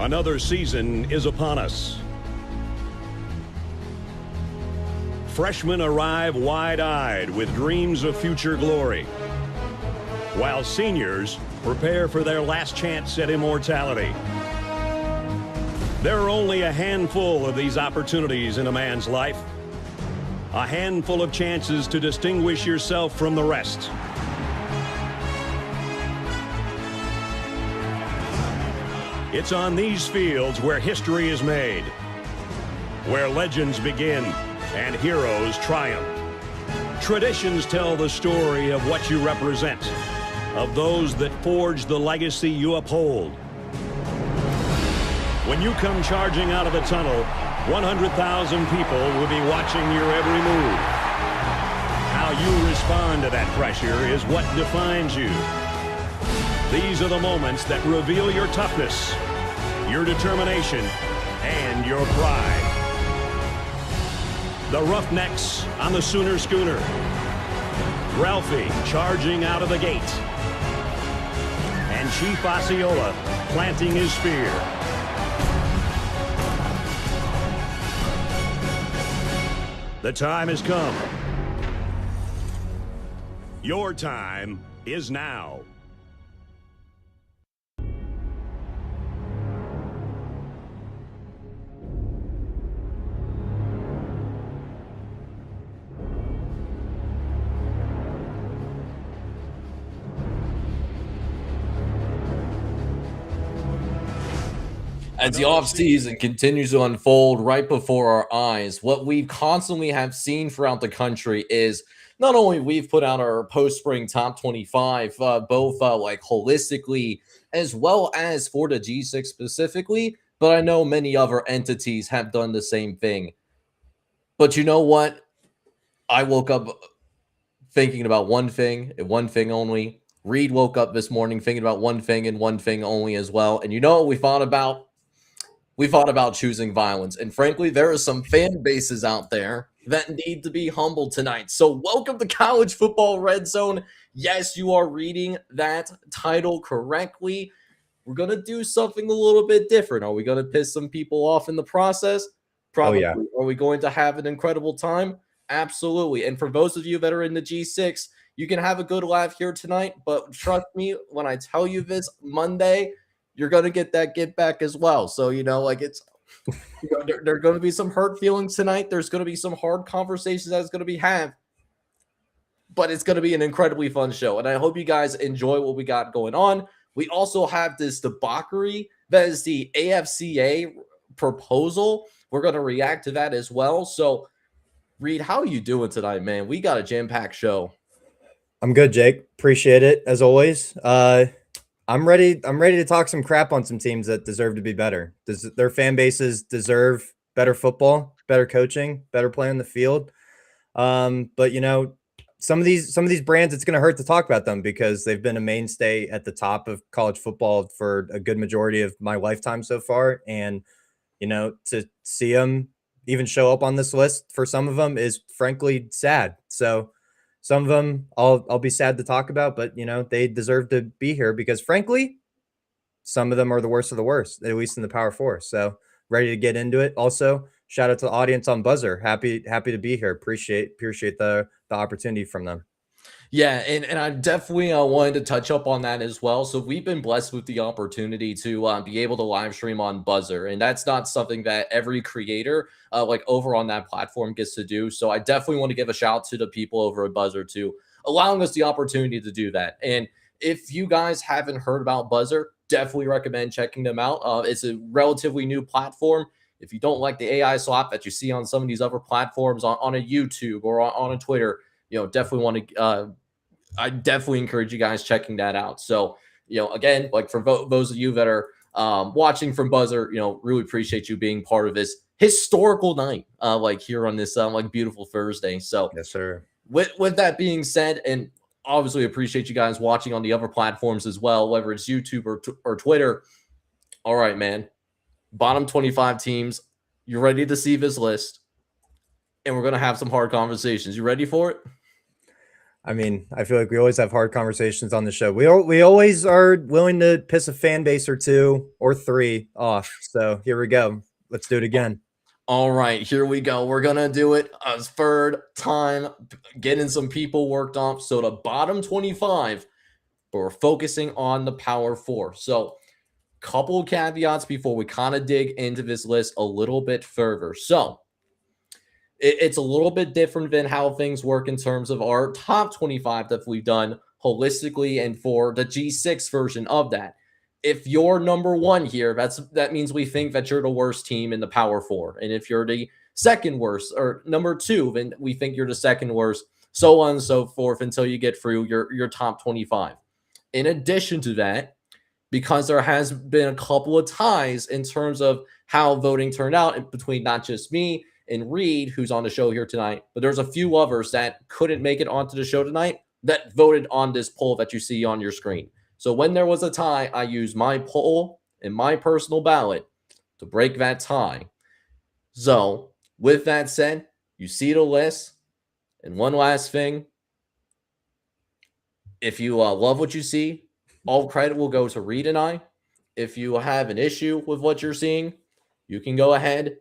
Another season is upon us. Freshmen arrive wide-eyed with dreams of future glory, while seniors prepare for their last chance at immortality. There are only a handful of these opportunities in a man's life, a handful of chances to distinguish yourself from the rest. It's on these fields where history is made, where legends begin and heroes triumph. Traditions tell the story of what you represent, of those that forge the legacy you uphold. When you come charging out of the tunnel, 100,000 people will be watching your every move. How you respond to that pressure is what defines you. These are the moments that reveal your toughness, your determination, and your pride. The Roughnecks on the Sooner Schooner. Ralphie charging out of the gate. And Chief Osceola planting his spear. The time has come. Your time is now. As the offseason continues to unfold right before our eyes, what we constantly have seen throughout the country is not only we've put out our post-spring top 25, both like holistically as well as for the G6 specifically, but I know many other entities have done the same thing. But you know what? I woke up thinking about one thing and one thing only. Reed woke up this morning thinking about one thing and one thing only as well. And you know what we thought about? We thought about choosing violence. And frankly, there are some fan bases out there that need to be humbled tonight. So welcome to College Football Red Zone. Yes, you are reading that title correctly. We're going to do something a little bit different. Are we going to piss some people off in the process? Probably. Oh, yeah. Are we going to have an incredible time? Absolutely. And for those of you that are in the G6, you can have a good laugh here tonight. But trust me, when I tell you this Monday, you're going to get that get back as well. So, you know, like it's, you know, there are going to be some hurt feelings tonight. There's going to be some hard conversations that's going to be had, but it's going to be an incredibly fun show. And I hope you guys enjoy what we got going on. We also have this debauchery that is the AFCA proposal. We're going to react to that as well. So Reed, how are you doing tonight, man? We got a jam-packed show. I'm good, Jake. Appreciate it as always. I'm ready to talk some crap on some teams that deserve to be better. Their fan bases deserve better football, better coaching, better play on the field. But you know, some of these brands, it's going to hurt to talk about them because they've been a mainstay at the top of college football for a good majority of my lifetime so far. And you know, to see them even show up on this list for some of them is frankly sad. So some of them I'll be sad to talk about, but you know, they deserve to be here because frankly, some of them are the worst of the worst, at least in the Power Four. So ready to get into it. Also, shout out to the audience on Buzzer. Happy to be here. Appreciate the opportunity from them. Yeah, and I definitely wanted to touch up on that as well. So we've been blessed with the opportunity to be able to live stream on Buzzer, and that's not something that every creator like over on that platform gets to do. So I definitely want to give a shout to the people over at Buzzer to allowing us the opportunity to do that. And if you guys haven't heard about Buzzer, definitely recommend checking them out. It's a relatively new platform. If you don't like the AI slop that you see on some of these other platforms on a YouTube or on a Twitter, you know, definitely want to, I definitely encourage you guys checking that out. So, you know, again, like for those of you that are watching from Buzzer, you know, really appreciate you being part of this historical night, like here on this like beautiful Thursday. So, yes, sir. With that being said, and obviously appreciate you guys watching on the other platforms as well, whether it's YouTube or Twitter. All right, man. Bottom 25 teams. You ready to see this list? And we're going to have some hard conversations. You ready for it? I mean, I feel like we always have hard conversations on the show. We always are willing to piss a fan base or two or three off. So here we go. Let's do it again. All right, here we go. We're going to do it a third time, getting some people worked off. So the bottom 25, but we're focusing on the power four. So couple caveats before we kind of dig into this list a little bit further. So it's a little bit different than how things work in terms of our top 25 that we've done holistically and for the G6 version of that. If you're number one here, that means we think that you're the worst team in the power four. And if you're the second worst or number two, then we think you're the second worst, so on and so forth until you get through your top 25. In addition to that, because there has been a couple of ties in terms of how voting turned out between not just me and Reed, who's on the show here tonight, but there's a few others that couldn't make it onto the show tonight that voted on this poll that you see on your screen. So when there was a tie, I used my poll and my personal ballot to break that tie. So with that said, you see the list. And one last thing, if you love what you see, all credit will go to Reed and I. If you have an issue with what you're seeing, you can go ahead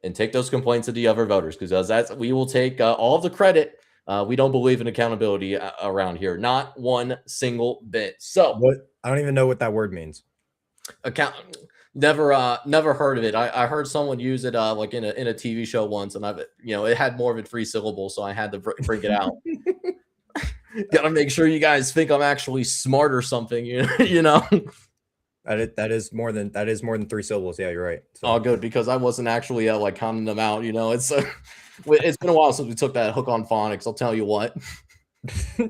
and take those complaints to the other voters, because we will take all of the credit. We don't believe in accountability around here, not one single bit. So what? I don't even know what that word means. Never heard of it. I heard someone use it like in a TV show once, and it had more than 3 syllables, so I had to bring it out. Gotta make sure you guys think I'm actually smart or something, you know. That is more than 3 syllables. Yeah, you're right. So. All good, because I wasn't actually like counting them out. It's it's been a while since we took that hook on phonics. I'll tell you what.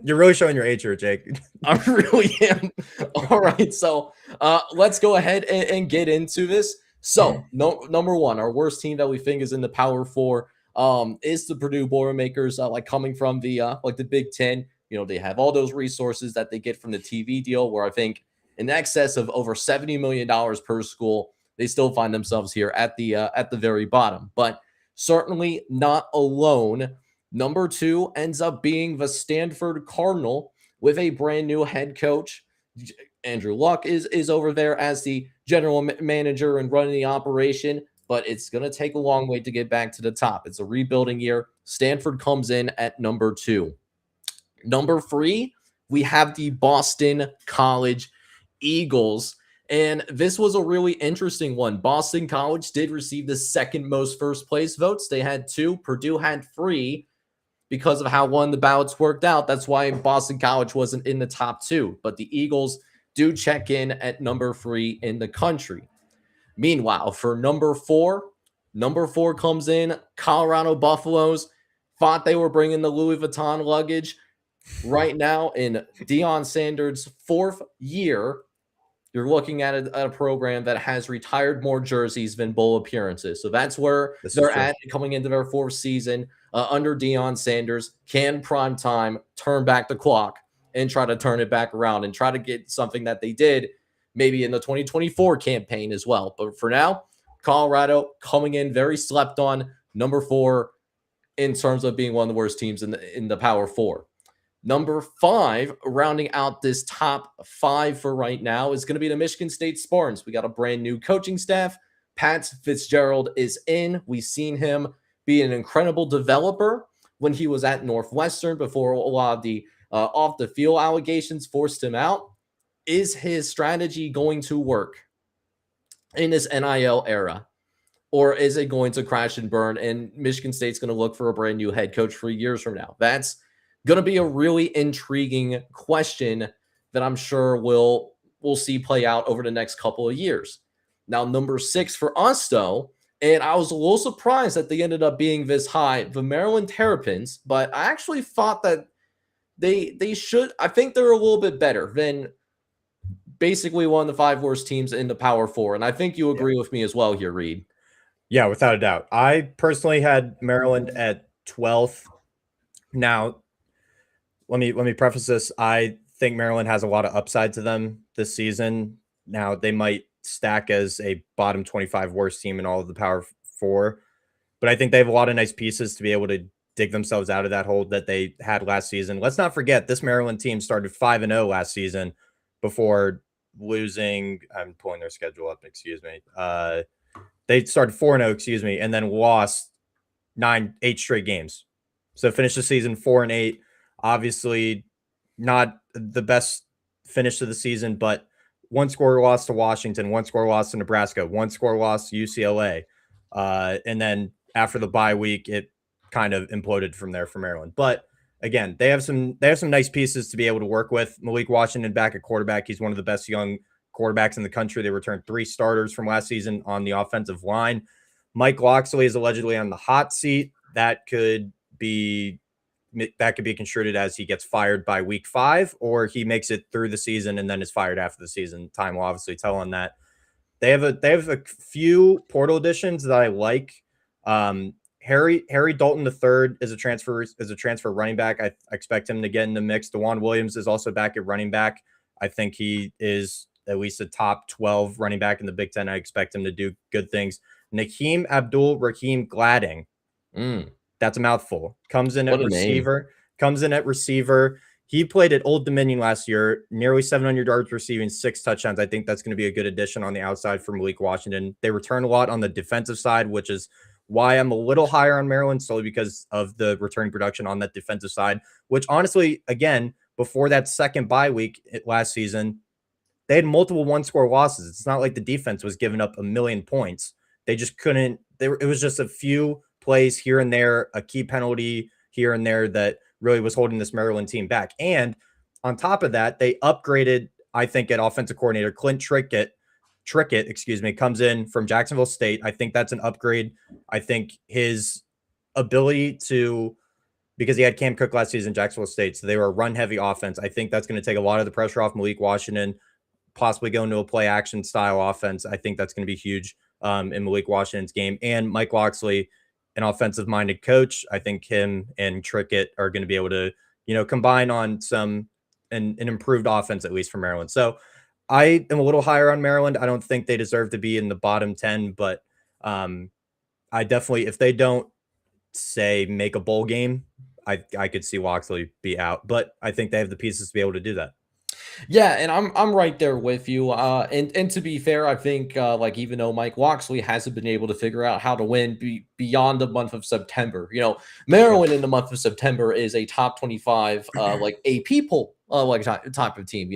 You're really showing your age here, Jake. I really am. All right, so let's go ahead and get into this. So number one, our worst team that we think is in the Power Four is the Purdue Boilermakers. Like coming from the like the Big Ten. They have all those resources that they get from the TV deal, where I think in excess of over $70 million per school, they still find themselves here at the very bottom. But certainly not alone. Number 2 ends up being the Stanford Cardinal with a brand new head coach. Andrew Luck is over there as the general manager and running the operation, but it's going to take a long way to get back to the top. It's a rebuilding year. Stanford comes in at number 2. Number 3, we have the Boston College Eagles. And this was a really interesting one. Boston College did receive the second most first place votes. They had 2. Purdue had 3 because of how one of the ballots worked out. That's why Boston College wasn't in the top 2. But the Eagles do check in at number 3 in the country. Meanwhile, for number 4 comes in Colorado Buffaloes. Thought they were bringing the Louis Vuitton luggage. Right now, in Deion Sanders' 4th year, you're looking at a program that has retired more jerseys than bowl appearances. So that's where they're at coming into their 4th season under Deion Sanders. Can primetime turn back the clock and try to turn it back around and try to get something that they did maybe in the 2024 campaign as well. But for now, Colorado coming in very slept on, number 4 in terms of being one of the worst teams in the Power 4. Number 5, rounding out this top 5 for right now, is going to be the Michigan State Spartans. We got a brand new coaching staff. Pat Fitzgerald is in. We've seen him be an incredible developer when he was at Northwestern before a lot of the off-the-field allegations forced him out. Is his strategy going to work in this NIL era? Or is it going to crash and burn, and Michigan State's going to look for a brand new head coach 3 years from now? That's going to be a really intriguing question that I'm sure we'll see play out over the next couple of years. Now, number 6 for us, though, and I was a little surprised that they ended up being this high, the Maryland Terrapins, but I actually thought that they should. I think they're a little bit better than basically one of the 5 worst teams in the Power 4, and I think you agree with me as well here, Reed. Yeah, without a doubt. I personally had Maryland at 12th. Now, let me preface this. I think Maryland has a lot of upside to them this season. Now, they might stack as a bottom 25 worst team in all of the Power 4, but I think they have a lot of nice pieces to be able to dig themselves out of that hole that they had last season. Let's not forget this Maryland team started 5-0 last season before losing. I'm pulling their schedule up. Excuse me. They started 4-0, excuse me, and then lost 8 straight games. So finished the season 4-8. Obviously, not the best finish to the season, but 1-score loss to Washington, 1-score loss to Nebraska, 1-score loss to UCLA. And then after the bye week, it kind of imploded from there for Maryland. But again, they have some nice pieces to be able to work with. Malik Washington back at quarterback. He's one of the best young quarterbacks in the country. They returned 3 starters from last season on the offensive line. Mike Loxley is allegedly on the hot seat. That could be construed as he gets fired by week 5, or he makes it through the season and then is fired after the season. Time will obviously tell on that. They have a few portal additions that I like. Harry Dalton III is a transfer running back. I expect him to get in the mix. DeJuan Williams is also back at running back. I think he is at least a top 12 running back in the Big Ten. I expect him to do good things. Nakeem Abdul-Rahim Gladding. That's a mouthful. Comes in at receiver. He played at Old Dominion last year, nearly 700 yards receiving, 6 touchdowns. I think that's going to be a good addition on the outside for Malik Washington. They return a lot on the defensive side, which is why I'm a little higher on Maryland, solely because of the return production on that defensive side, which honestly, again, before that second bye week last season, they had multiple 1-score losses. It's not like the defense was giving up a million points. They just couldn't. It was just a few plays here and there, a key penalty here and there that really was holding this Maryland team back. And on top of that, they upgraded, I think, at offensive coordinator. Clint Trickett, comes in from Jacksonville State. I think that's an upgrade. I think his ability to, because he had Cam Cook last season in Jacksonville State, so they were a run-heavy offense. I think that's going to take a lot of the pressure off Malik Washington, possibly go into a play-action style offense. I think that's going to be huge in Malik Washington's game. And Mike Loxley, an offensive-minded coach, I think him and Trickett are going to be able to, combine on an improved offense, at least for Maryland. So I am a little higher on Maryland. I don't think they deserve to be in the bottom 10, but I definitely, if they don't say make a bowl game, I could see Loxley be out, but I think they have the pieces to be able to do that. Yeah, and I'm right there with you. And to be fair, I think even though Mike Loxley hasn't been able to figure out how to win beyond the month of September, Maryland in the month of September is a top 25 AP poll type of team.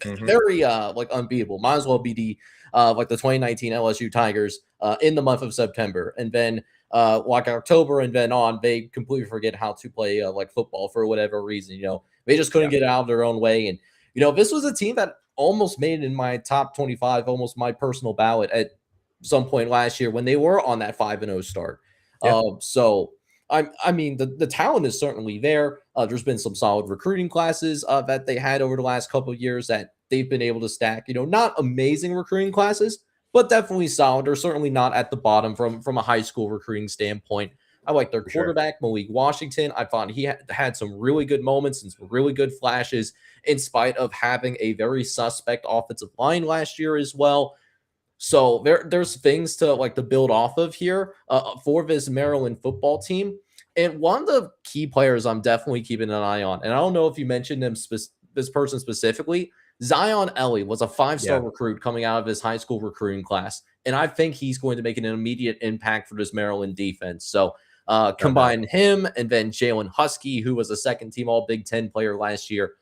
Very unbeatable. Might as well be the 2019 LSU Tigers in the month of September, and then October and then on, they completely forget how to play football for whatever reason. They just couldn't get out of their own way. And this was a team that almost made it in my top 25, almost my personal ballot at some point last year when they were on that 5-0 start. Yeah. So I mean, the talent is certainly there. There's been some solid recruiting classes that they had over the last couple of years that they've been able to stack. Not amazing recruiting classes, but definitely solid. They're certainly not at the bottom from a high school recruiting standpoint. I like their quarterback, Malik Washington. I thought he had some really good moments and some really good flashes in spite of having a very suspect offensive line last year as well. So there's things to build off of here for this Maryland football team. And one of the key players I'm definitely keeping an eye on, and I don't know if you mentioned him, this person specifically, Zion Ellie was a 5-star recruit coming out of his high school recruiting class. And I think he's going to make an immediate impact for this Maryland defense. So combine him and then Jalen Husky, who was a second-team All-Big Ten player last year.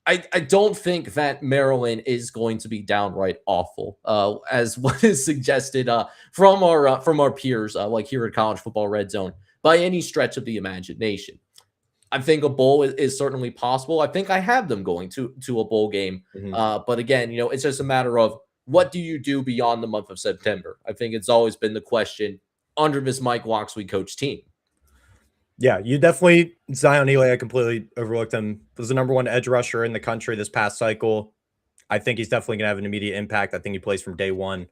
I don't think that Maryland is going to be downright awful, as what is suggested from our peers, here at College Football Red Zone, by any stretch of the imagination. I think a bowl is certainly possible. I think I have them going to a bowl game. But again, it's just a matter of what do you do beyond the month of September? I think it's always been the question under this Mike Loxley coach team. Yeah, you definitely, Zion Ely, I completely overlooked him. Was the number 1 edge rusher in the country this past cycle. I think he's definitely going to have an immediate impact. I think he plays from day one.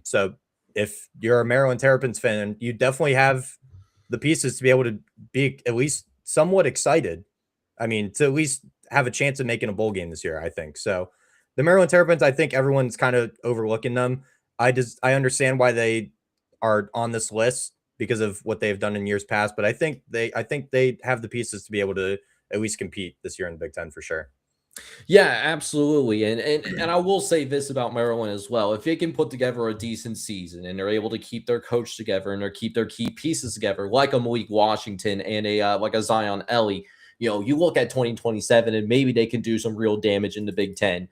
So if you're a Maryland Terrapins fan, you definitely have the pieces to be able to be at least somewhat excited. I mean, to at least have a chance of making a bowl game this year, I think. So the Maryland Terrapins, I think everyone's kind of overlooking them. I understand why they are on this list. because of what they've done in years past, but I think they have the pieces to be able to at least compete this year in the Big Ten for sure. Yeah, absolutely. And I will say this about Maryland as well. If they can put together a decent season and they're able to keep their coach together and they keep their key pieces together, like a Malik Washington and like a Zion Ellie, you look at 2027 and maybe they can do some real damage in the Big Ten.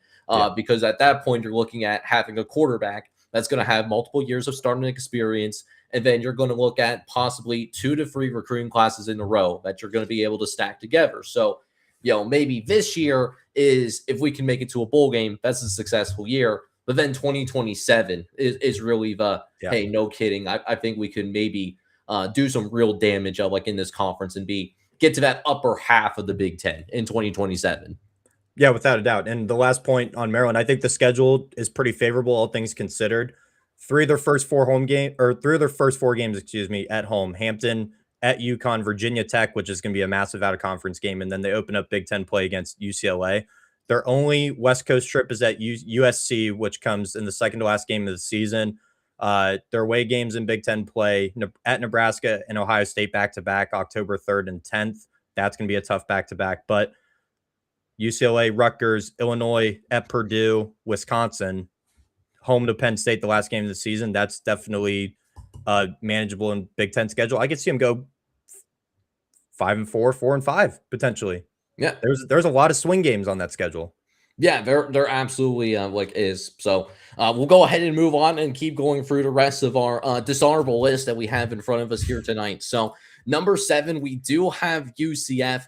Because at that point you're looking at having a quarterback that's going to have multiple years of starting experience, and then you're going to look at possibly 2 to 3 recruiting classes in a row that you're going to be able to stack together. So maybe this year is, if we can make it to a bowl game, that's a successful year. But then 2027 is really the, hey, no kidding. I think we can maybe do some real damage like in this conference and get to that upper half of the Big Ten in 2027. Yeah, without a doubt. And the last point on Maryland, I think the schedule is pretty favorable, all things considered. 3 of their first 4 games, at home: Hampton, at UConn, Virginia Tech, which is going to be a massive out-of-conference game, and then they open up Big Ten play against UCLA. Their only West Coast trip is at USC, which comes in the second to last game of the season. Their away games in Big Ten play at Nebraska and Ohio State back-to-back, October 3rd and 10th. That's going to be a tough back-to-back. But UCLA, Rutgers, Illinois, at Purdue, Wisconsin, home to Penn State the last game of the season. That's definitely manageable in Big Ten schedule. I could see them go 5-4, 4-5 potentially. Yeah, there's a lot of swing games on that schedule. Yeah, they're absolutely is. So we'll go ahead and move on and keep going through the rest of our dishonorable list that we have in front of us here tonight. So number 7, we do have UCF,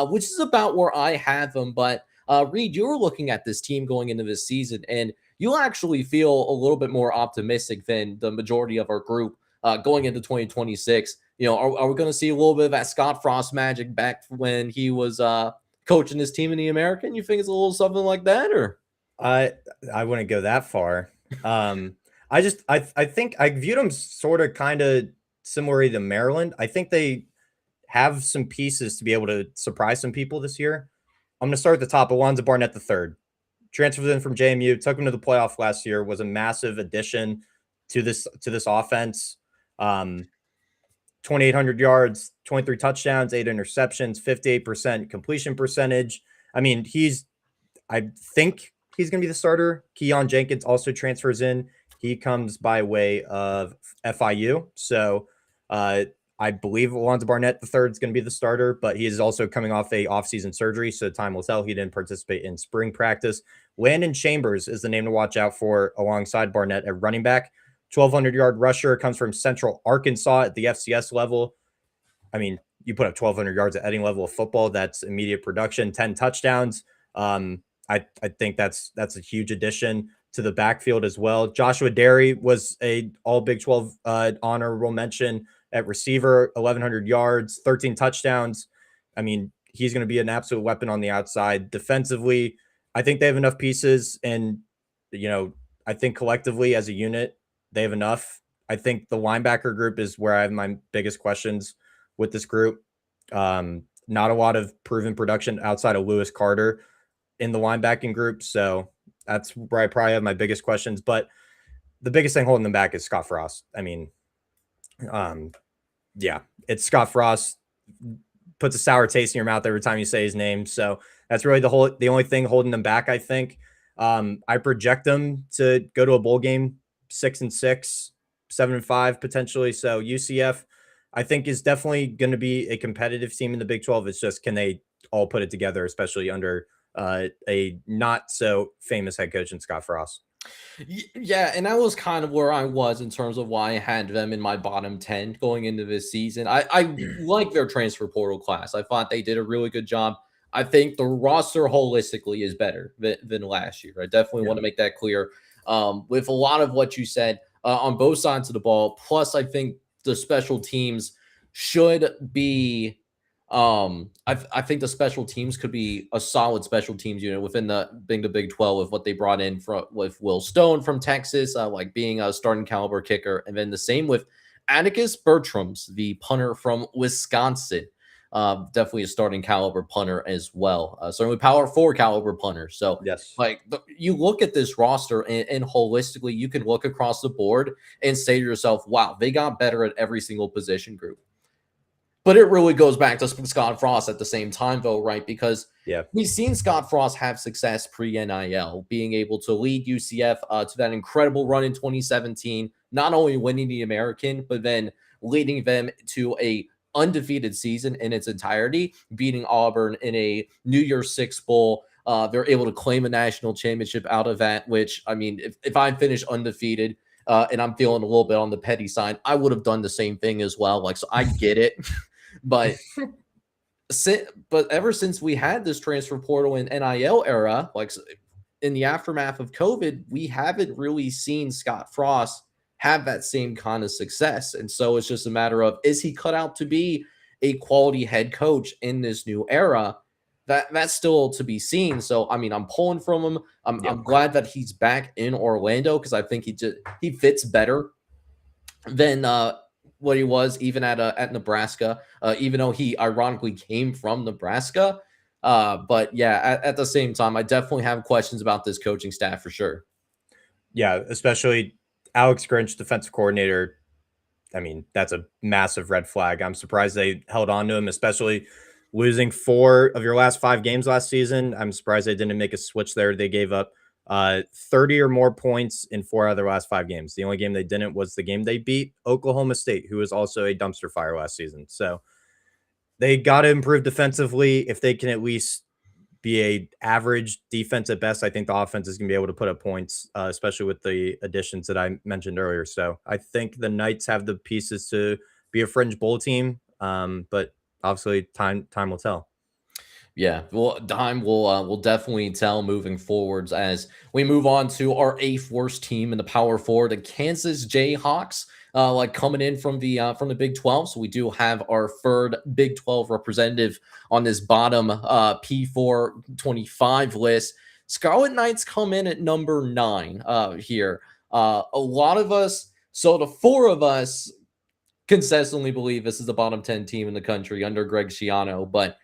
which is about where I have them. But Reed, you were looking at this team going into this season, and you actually feel a little bit more optimistic than the majority of our group going into 2026. Are we going to see a little bit of that Scott Frost magic back when he was coaching his team in the American? You think it's a little something like that, or? I wouldn't go that far. I think I viewed them sort of kind of similar to Maryland. I think they have some pieces to be able to surprise some people this year. I'm going to start at the top. Alonzo Barnett III, transferred in from JMU, took him to the playoff last year, was a massive addition to this offense. 2,800 yards, 23 touchdowns, 8 interceptions, 58% completion percentage. I mean, I think he's going to be the starter. Keon Jenkins also transfers in. He comes by way of FIU. So I believe Alonzo Barnett III is going to be the starter, but he is also coming off a offseason surgery, so time will tell. He didn't participate in spring practice. Landon Chambers is the name to watch out for alongside Barnett at running back. 1,200-yard rusher, comes from Central Arkansas at the FCS level. I mean, you put up 1,200 yards at any level of football, that's immediate production. 10 touchdowns. I think that's a huge addition to the backfield as well. Joshua Derry was a all Big 12 honorable mention at receiver, 1,100 yards, 13 touchdowns. I mean, he's going to be an absolute weapon on the outside. Defensively, I think they have enough pieces, and I think collectively as a unit, they have enough. I think the linebacker group is where I have my biggest questions with this group. Not a lot of proven production outside of Lewis Carter in the linebacking group. So that's where I probably have my biggest questions. But the biggest thing holding them back is Scott Frost. I mean, it's Scott Frost, puts a sour taste in your mouth every time you say his name. So that's really the only thing holding them back, I think. I project them to go to a bowl game 6-6, 7-5 potentially. So UCF, I think, is definitely going to be a competitive team in the Big 12. It's just, can they all put it together, especially under a not so famous head coach in Scott Frost? Yeah, and that was kind of where I was in terms of why I had them in my bottom 10 going into this season. I like their transfer portal class. I thought they did a really good job. I think the roster holistically is better than last year. I definitely want to make that clear. With a lot of what you said on both sides of the ball. Plus, I think the special teams should be I think the special teams could be a solid special teams unit within the Big 12 with what they brought in with Will Stone from Texas, like being a starting caliber kicker. And then the same with Atticus Bertrams, the punter from Wisconsin. definitely a starting caliber punter as well. Certainly power 4 caliber punter. So Yes. you look at this roster and holistically, you can look across the board and say to yourself, wow, they got better at every single position group. But it really goes back to Scott Frost at the same time, though, right? Because we've seen Scott Frost have success pre-NIL, being able to lead UCF to that incredible run in 2017, not only winning the American, but then leading them to a undefeated season in its entirety, beating Auburn in a New Year's Six Bowl. They're able to claim a national championship out of that, which, I mean, if I finish undefeated and I'm feeling a little bit on the petty side, I would have done the same thing as well. So I get it. But ever since we had this transfer portal and NIL era, in the aftermath of COVID, we haven't really seen Scott Frost have that same kind of success. And so it's just a matter of, is he cut out to be a quality head coach in this new era? That's still to be seen. So, I mean, I'm pulling from him. I'm glad that he's back in Orlando because I think he fits better than what he was even at Nebraska, even though he ironically came from Nebraska. But yeah, at the same time, I definitely have questions about this coaching staff for sure. Yeah, especially Alex Grinch, defensive coordinator. I mean, that's a massive red flag. I'm surprised they held on to him, especially losing 4 of your last 5 games last season. I'm surprised they didn't make a switch there. They gave up 30 or more points in 4 out of their last 5 games. The only game they didn't was the game they beat Oklahoma State, who was also a dumpster fire last season. So they got to improve defensively. If they can at least be a average defense at best, I think the offense is going to be able to put up points, especially with the additions that I mentioned earlier. So I think the Knights have the pieces to be a fringe bowl team, but obviously time will tell. Yeah, well, time will definitely tell moving forwards as we move on to our 8th worst team in the Power 4, the Kansas Jayhawks. Coming in from the Big 12. So we do have our 3rd Big 12 representative on this bottom P425 list. Scarlet Knights come in at number 9 here. A lot of us, so the 4 of us consistently believe this is the bottom 10 team in the country under Greg Schiano, but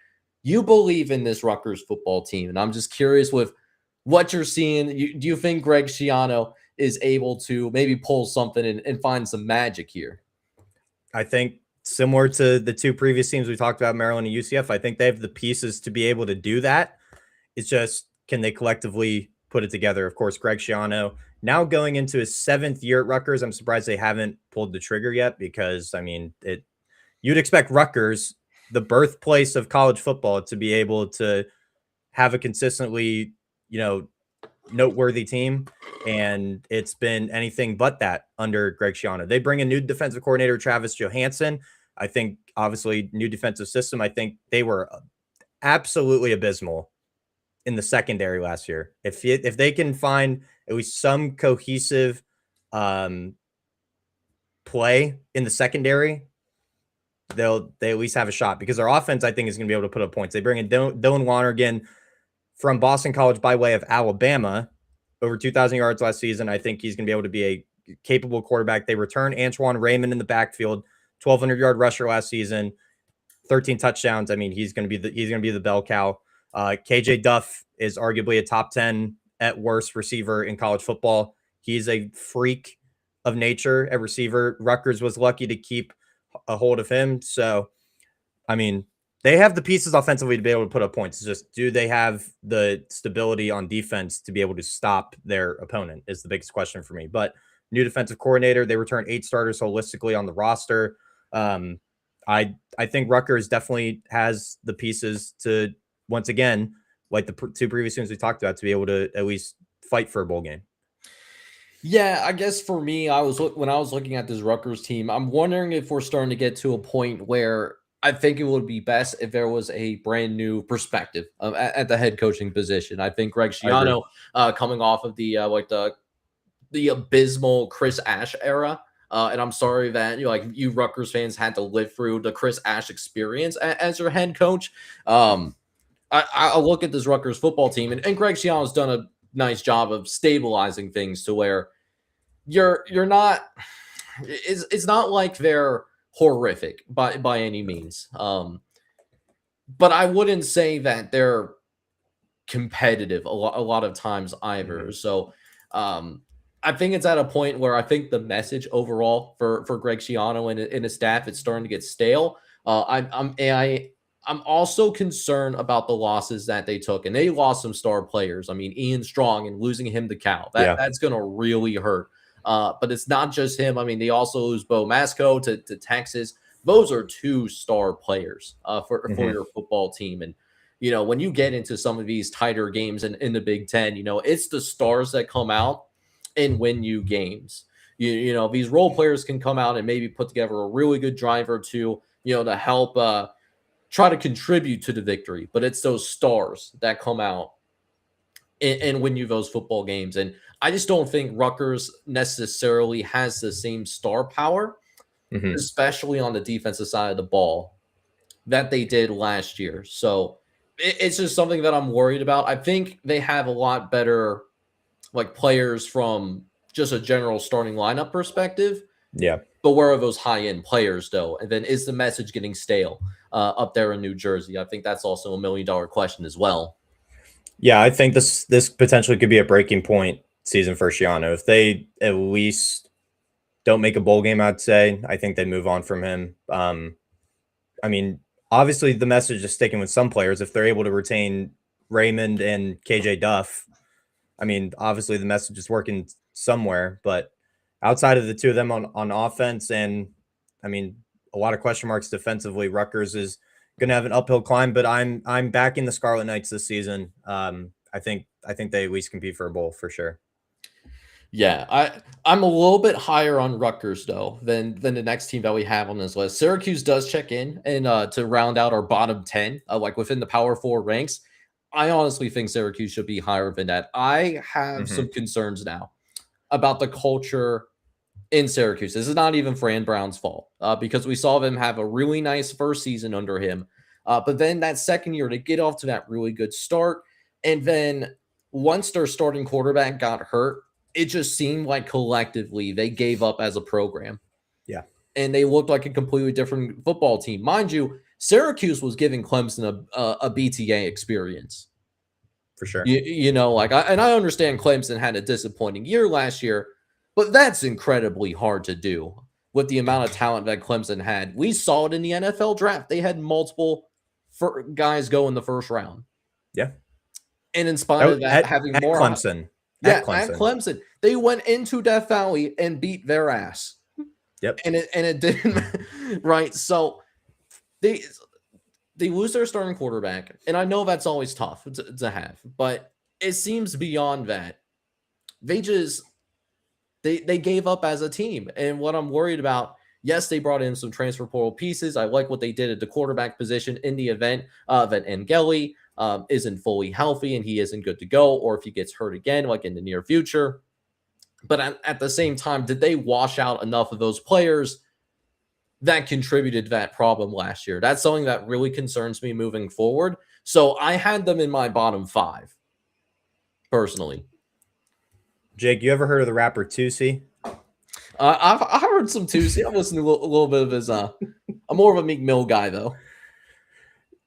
you believe in this Rutgers football team. And I'm just curious with what you're seeing. Do you think Greg Schiano is able to maybe pull something and find some magic here? I think similar to the 2 previous teams we talked about, Maryland and UCF, I think they have the pieces to be able to do that. It's just, can they collectively put it together? Of course, Greg Schiano now going into his 7th year at Rutgers. I'm surprised they haven't pulled the trigger yet because, I mean, you'd expect Rutgers, the birthplace of college football, to be able to have a consistently, noteworthy team, and it's been anything but that under Greg Schiano. They bring a new defensive coordinator, Travis Johansson. I think obviously new defensive system. I think they were absolutely abysmal in the secondary last year. If they can find at least some cohesive play in the secondary, they at least have a shot, because their offense, I think, is going to be able to put up points. They bring in Dylan Lonergan from Boston College by way of Alabama, over 2,000 yards last season. I think he's going to be able to be a capable quarterback. They return Antoine Raymond in the backfield, 1,200-yard rusher last season, 13 touchdowns. I mean, he's going to be the bell cow. KJ Duff is arguably a top 10 at worst receiver in college football. He's a freak of nature at receiver. Rutgers was lucky to keep a hold of him. So, I mean, they have the pieces offensively to be able to put up points. It's just, do they have the stability on defense to be able to stop their opponent is the biggest question for me. But new defensive coordinator, they return 8 starters holistically on the roster. I think Rutgers definitely has the pieces to, once again, like the 2 previous teams we talked about, to be able to at least fight for a bowl game. Yeah, I guess for me, when I was looking at this Rutgers team, I'm wondering if we're starting to get to a point where I think it would be best if there was a brand new perspective at the head coaching position. I think Greg Schiano, coming off of the abysmal Chris Ash era, and I'm sorry that you Rutgers fans had to live through the Chris Ash experience as your head coach. I look at this Rutgers football team, and Greg Schiano's done a nice job of stabilizing things to where you're not. It's not like they're horrific by any means. but I wouldn't say that they're competitive a lot of times either. Mhm. So I think it's at a point where I think the message overall for Greg Schiano and his staff, it's starting to get stale. I'm also concerned about the losses that they took, and they lost some star players. I mean, Ian Strong, and losing him to Cal, Yeah. that's going to really hurt. But it's not just him. I mean, they also lose Bo Masco to Texas. Those are two star players for Mhm. your football team. And when you get into some of these tighter games in the Big Ten, it's the stars that come out and win you games. These role players can come out and maybe put together a really good drive or two, to help try to contribute to the victory. But it's those stars that come out and win you those football games. And I just don't think Rutgers necessarily has the same star power, Mhm. especially on the defensive side of the ball, that they did last year. So it's just something that I'm worried about. I think they have a lot better players from just a general starting lineup perspective. Yeah. But where are those high end players though? And then is the message getting stale up there in New Jersey? I think that's also $1 million question as well. Yeah, I think this potentially could be a breaking point season for Schiano. If they at least don't make a bowl game, I'd say I think they move on from him. I mean, obviously the message is sticking with some players. If they're able to retain Raymond and KJ Duff, I mean, obviously the message is working somewhere. But outside of the two of them on offense, and I mean, a lot of question marks defensively, Rutgers is going to have an uphill climb. But I'm backing the Scarlet Knights this season. I think they at least compete for a bowl for sure. Yeah, I'm a little bit higher on Rutgers though than the next team that we have on this list. Syracuse does check in and to round out our bottom 10, within the Power 4 ranks. I honestly think Syracuse should be higher than that. I have Hmm. some concerns now about the culture in Syracuse. This is not even Fran Brown's fault because we saw them have a really nice first season under him. But then that second year, to get off to that really good start. And then once their starting quarterback got hurt, it just seemed like collectively they gave up as a program. Yeah, And they looked like a completely different football team. Mind you, Syracuse was giving Clemson a BTA experience. for sure. I understand Clemson had a disappointing year last year, but that's incredibly hard to do with the amount of talent that Clemson had. We saw it in the NFL draft. They had multiple guys go in the first round. Yeah. And in spite of that, At, having at more. Clemson. Yeah, At at Clemson. Clemson. They went into Death Valley and beat their ass. Yep. And it didn't, right? So they lose their starting quarterback, and I know that's always tough to have, but it seems beyond that. They just they gave up as a team. And what I'm worried about, yes, they brought in some transfer portal pieces. I like what they did at the quarterback position in the event that Angeli isn't fully healthy and he isn't good to go, or if he gets hurt again, like in the near future. But at the same time, did they wash out enough of those players that contributed to that problem last year? That's something that really concerns me moving forward. So I had them in my bottom 5, personally. Jake, you ever heard of the rapper Tusi? I've heard some Tusi. I've listened to a little bit of his. I'm more of a Meek Mill guy, though.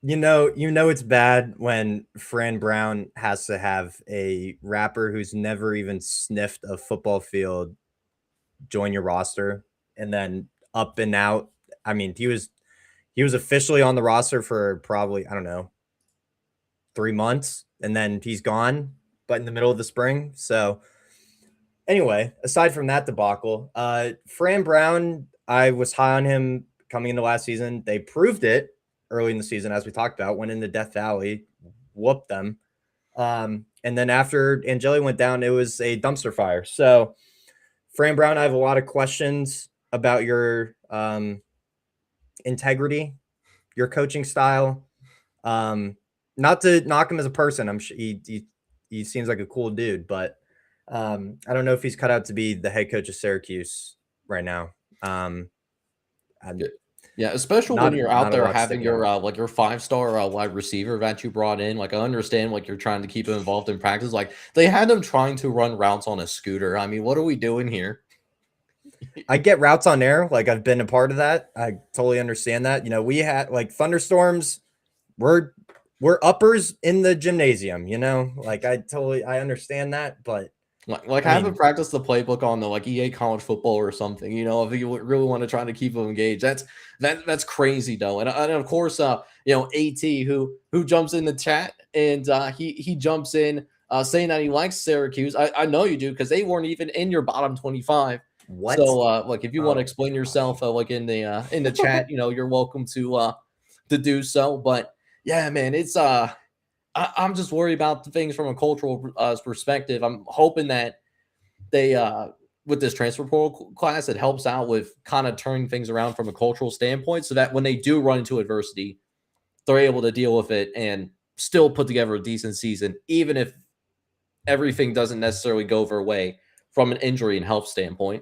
You know it's bad when Fran Brown has to have a rapper who's never even sniffed a football field join your roster and then up and out. I mean, he was officially on the roster for probably, I don't know, 3 months, and then he's gone, but in the middle of the spring. So anyway, aside from that debacle, Fran Brown, I was high on him coming into last season. They proved it early in the season, as we talked about, went into Death Valley, whooped them. And then after Angeli went down, it was a dumpster fire. So, Fran Brown, I have a lot of questions about your integrity, your coaching style. Not to knock him as a person. I'm sure he seems like a cool dude, but I don't know if he's cut out to be the head coach of Syracuse right now. Yeah, especially when you're out not a there lot having sticking your out. your 5-star wide receiver that you brought in. I understand you're trying to keep him involved in practice. They had him trying to run routes on a scooter. I mean, what are we doing here? I get routes on air. I've been a part of that. I totally understand that. We had thunderstorms. we're uppers in the gymnasium, you know? Like I understand that, but Like I haven't practiced the playbook on the like EA college football or something, you know, if you really want to try to keep them engaged. That's crazy though. And of course, you know, AT who jumps in the chat and he jumps in saying that he likes Syracuse. I know you do because they weren't even in your bottom 25. What? So like if you want to explain yourself like in the chat, you know, you're welcome to do so. But yeah, man, it's I'm just worried about the things from a cultural perspective. I'm hoping that they, with this transfer portal class, it helps out with kind of turning things around from a cultural standpoint so that when they do run into adversity, they're able to deal with it and still put together a decent season, even if everything doesn't necessarily go their way from an injury and health standpoint.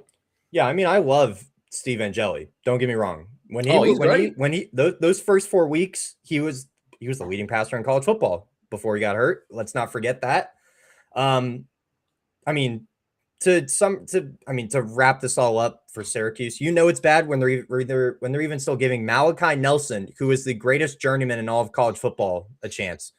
Yeah, I mean, I love Steve Angeli. Don't get me wrong. When he those first 4 weeks, he was the leading passer in college football before he got hurt. Let's not forget that. I mean, to wrap this all up for Syracuse, you know it's bad when they're even still giving Malachi Nelson, who is the greatest journeyman in all of college football, a chance.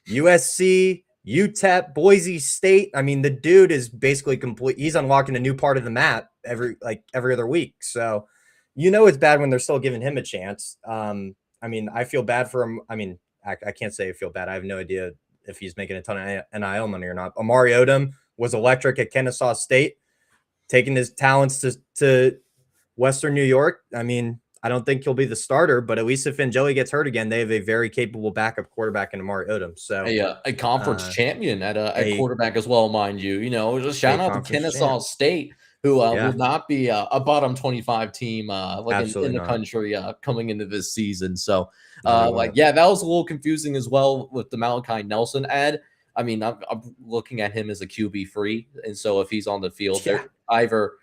USC, UTEP, Boise State. I mean, the dude is basically complete. He's unlocking a new part of the map every other week. So, you know it's bad when they're still giving him a chance. I mean, I feel bad for him. I mean, I can't say I feel bad. I have no idea if he's making a ton of NIL money or not. Amari Odom was electric at Kennesaw State, taking his talents to Western New York. I mean, I don't think he'll be the starter, but at least if Angeli gets hurt again, they have a very capable backup quarterback in Amari Odom. So a conference champion at quarterback as well, mind you. You know, just shout out to Kennesaw State, who will not be a bottom 25 team in the country coming into this season. So, that was a little confusing as well with the Malachi Nelson ad. I mean, I'm looking at him as a QB free, and so if he's on the field, they're either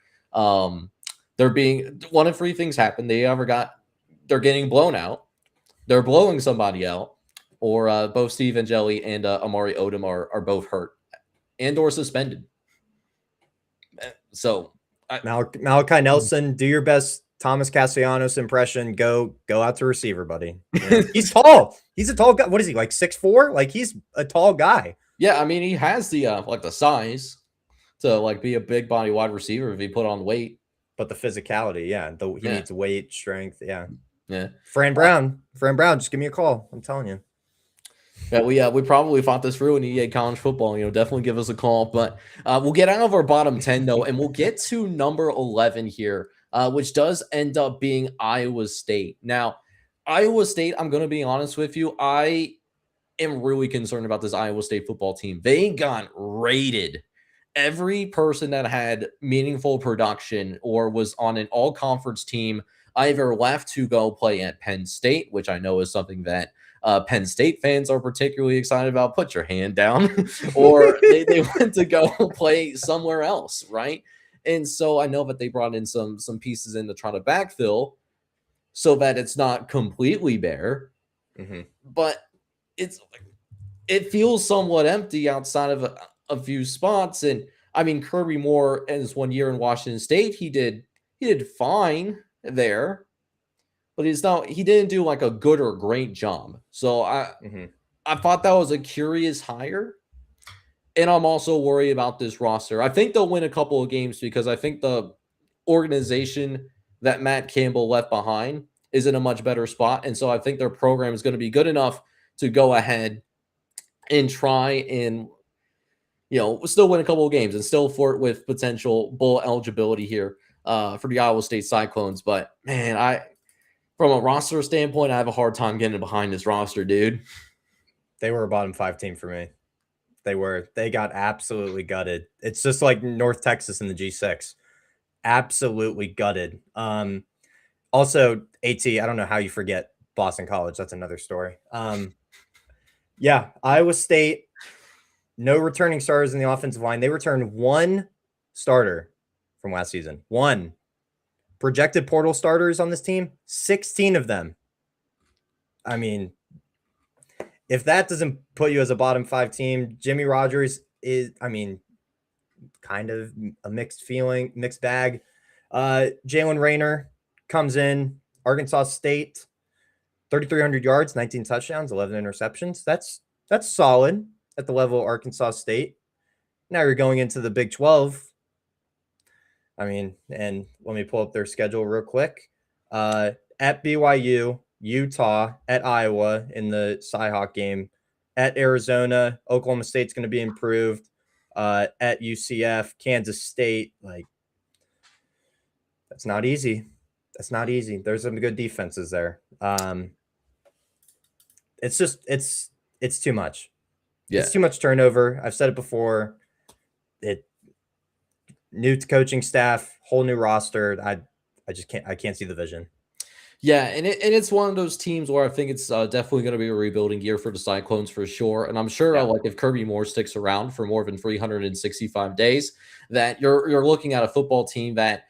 they're being one of three things happen. They're getting blown out, they're blowing somebody out, or both Steve Angeli and Amari Odom are both hurt and or suspended. So Malachi Nelson, do your best Thomas Castellanos impression. Go out to receiver, buddy. Yeah. He's tall. He's a tall guy. What is he, like 6'4"? Like he's a tall guy. Yeah, I mean he has the the size to like be a big body wide receiver if he put on weight. But the physicality, he needs weight, strength. Yeah. Fran Brown, just give me a call. I'm telling you. Yeah, we probably fought this through in EA college football. You know, definitely give us a call. But we'll get out of our bottom 10 though, and we'll get to number 11 here, which does end up being Iowa State. Now, Iowa State, I'm going to be honest with you, I am really concerned about this Iowa State football team. They got raided. Every person that had meaningful production or was on an all-conference team either left to go play at Penn State, which I know is something that Penn State fans are particularly excited about. Put your hand down. Or they went to go play somewhere else, right? And so I know that they brought in some pieces in to try to backfill so that it's not completely bare. Mm-hmm. But it feels somewhat empty outside of a few spots. And I mean, Kirby Moore in his 1 year in Washington State, he did fine there, but he didn't do like a good or great job. So I thought that was a curious hire. And I'm also worried about this roster. I think they'll win a couple of games because I think the organization that Matt Campbell left behind is in a much better spot. And so I think their program is going to be good enough to go ahead and try and, still win a couple of games and still flirt with potential bowl eligibility here for the Iowa State Cyclones. But man, from a roster standpoint, I have a hard time getting behind this roster, dude. They were a bottom 5 team for me. They got absolutely gutted. It's just like North Texas in the G6. Absolutely gutted. Also, AT, I don't know how you forget Boston College. That's another story. Iowa State, no returning starters in the offensive line. They returned one starter from last season. One. Projected portal starters on this team, 16 of them. I mean, if that doesn't put you as a bottom 5 team, Jimmy Rogers is, kind of a mixed bag. Jalen Rayner comes in, Arkansas State, 3,300 yards, 19 touchdowns, 11 interceptions. That's solid at the level of Arkansas State. Now you're going into the Big 12. I mean, and let me pull up their schedule real quick. At BYU, Utah, at Iowa in the Cyhawk game, at Arizona, Oklahoma State's going to be improved. At UCF, Kansas State, like that's not easy. That's not easy. There's some good defenses there. It's just it's too much. Yeah. It's too much turnover. I've said it before. New coaching staff, whole new roster. I just can't see the vision. Yeah, and it's one of those teams where I think it's definitely going to be a rebuilding year for the Cyclones for sure. And I'm sure like if Kirby Moore sticks around for more than 365 days, that you're looking at a football team that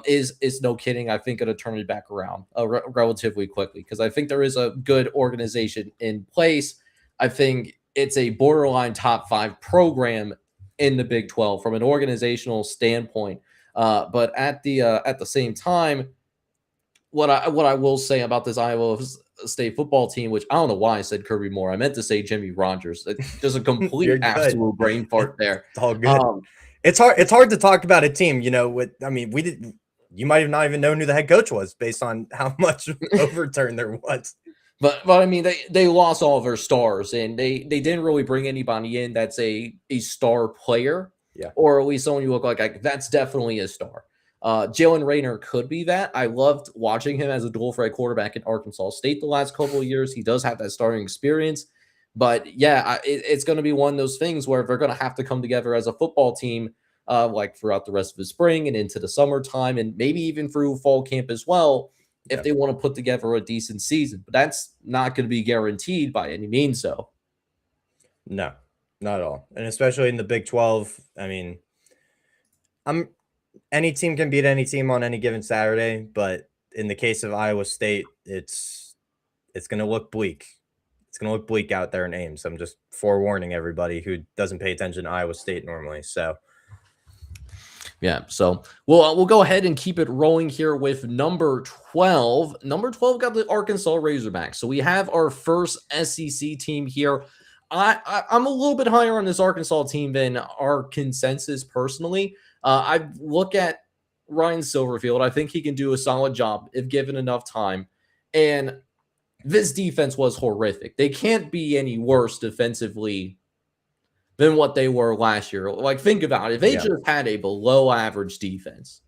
is no kidding. I think going to turn it back around relatively quickly because I think there is a good organization in place. I think it's a borderline top 5 program in the Big 12 from an organizational standpoint. But at the same time, what I will say about this Iowa State football team, which I don't know why I said Kirby Moore. I meant to say Jimmy Rogers. There's a complete absolute brain fart there. It's all good. It's hard to talk about a team, you might have not even known who the head coach was based on how much overturn there was. But I mean, they lost all of their stars, and they didn't really bring anybody in that's a star player, or at least someone you look like that's definitely a star. Jalen Rayner could be that. I loved watching him as a dual threat quarterback at Arkansas State the last couple of years. He does have that starting experience, but it's going to be one of those things where they're going to have to come together as a football team, like throughout the rest of the spring and into the summertime, and maybe even through fall camp as well. If they want to put together a decent season, but that's not going to be guaranteed by any means. So, no, not at all. And especially in the Big 12, I mean, any team can beat any team on any given Saturday, but in the case of Iowa State, it's going to look bleak. It's going to look bleak out there in Ames. I'm just forewarning everybody who doesn't pay attention to Iowa State normally. So. Yeah, so we'll go ahead and keep it rolling here with number 12. Number 12 got the Arkansas Razorbacks. So we have our first SEC team here. I'm a little bit higher on this Arkansas team than our consensus personally. I look at Ryan Silverfield. I think he can do a solid job if given enough time. And this defense was horrific. They can't be any worse defensively than what they were last year. Like, think about it. If they just had a below average defense,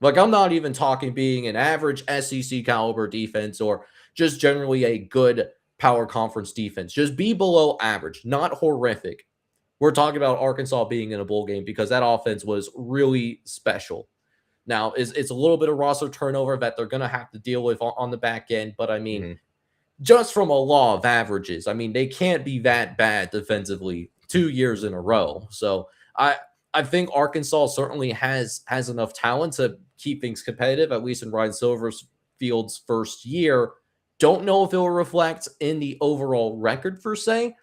like I'm not even talking being an average SEC caliber defense or just generally a good power conference defense, just be below average, not horrific. We're talking about Arkansas being in a bowl game because that offense was really special. Now, it's a little bit of roster turnover that they're going to have to deal with on the back end. But I mean, just from a law of averages, I mean, they can't be that bad defensively 2 years in a row. So I think Arkansas certainly has enough talent to keep things competitive, at least in Ryan Silverfield's first year. Don't know if it will reflect in the overall record per se,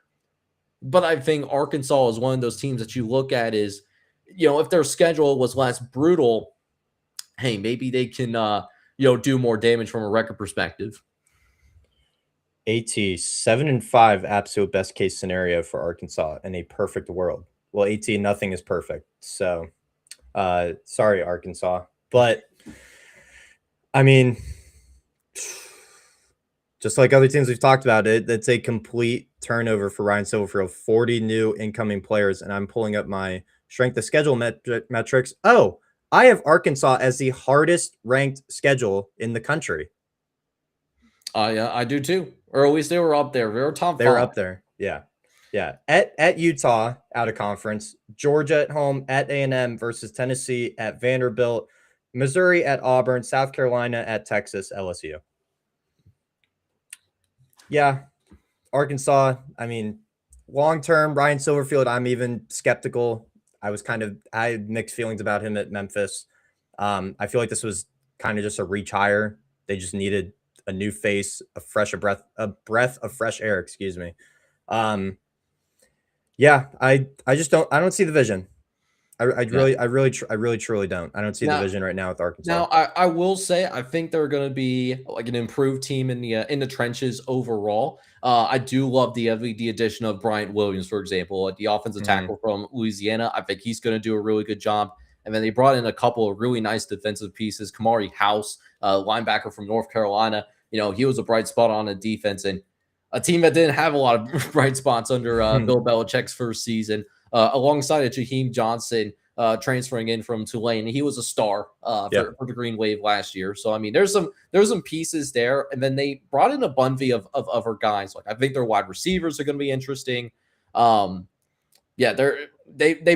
but I think Arkansas is one of those teams that you look at is, if their schedule was less brutal, hey, maybe they can, do more damage from a record perspective. AT 7-5 absolute best case scenario for Arkansas in a perfect world. Well, AT, nothing is perfect. So sorry, Arkansas. But I mean, just like other teams we've talked about, it's a complete turnover for Ryan Silverfield. 40 new incoming players, and I'm pulling up my strength of schedule metrics. Oh, I have Arkansas as the hardest ranked schedule in the country. I do too. Or at least they were up there. They were top 5. They were up there. Yeah. At Utah, out of conference. Georgia at home. At A&M versus Tennessee. At Vanderbilt. Missouri at Auburn. South Carolina at Texas. LSU. Yeah. Arkansas, I mean, long-term, Ryan Silverfield, I'm even skeptical. I had mixed feelings about him at Memphis. I feel like this was kind of just a reach higher. They just needed a new face, a breath of fresh air, I don't see the vision. I really truly don't. I don't see the vision right now with Arkansas. Now, I will say I think they're going to be like an improved team in the trenches overall. I do love the addition of Bryant Williams, for example, the offensive tackle from Louisiana. I think he's going to do a really good job. And then they brought in a couple of really nice defensive pieces. Kamari House, linebacker from North Carolina. He was a bright spot on the defense, and a team that didn't have a lot of bright spots under Bill Belichick's first season, alongside Jaheim Johnson. Transferring in from Tulane. He was a star for the Green Wave last year. So, I mean, there's some pieces there. And then they brought in a bunch of other guys. Like, I think their wide receivers are going to be interesting. They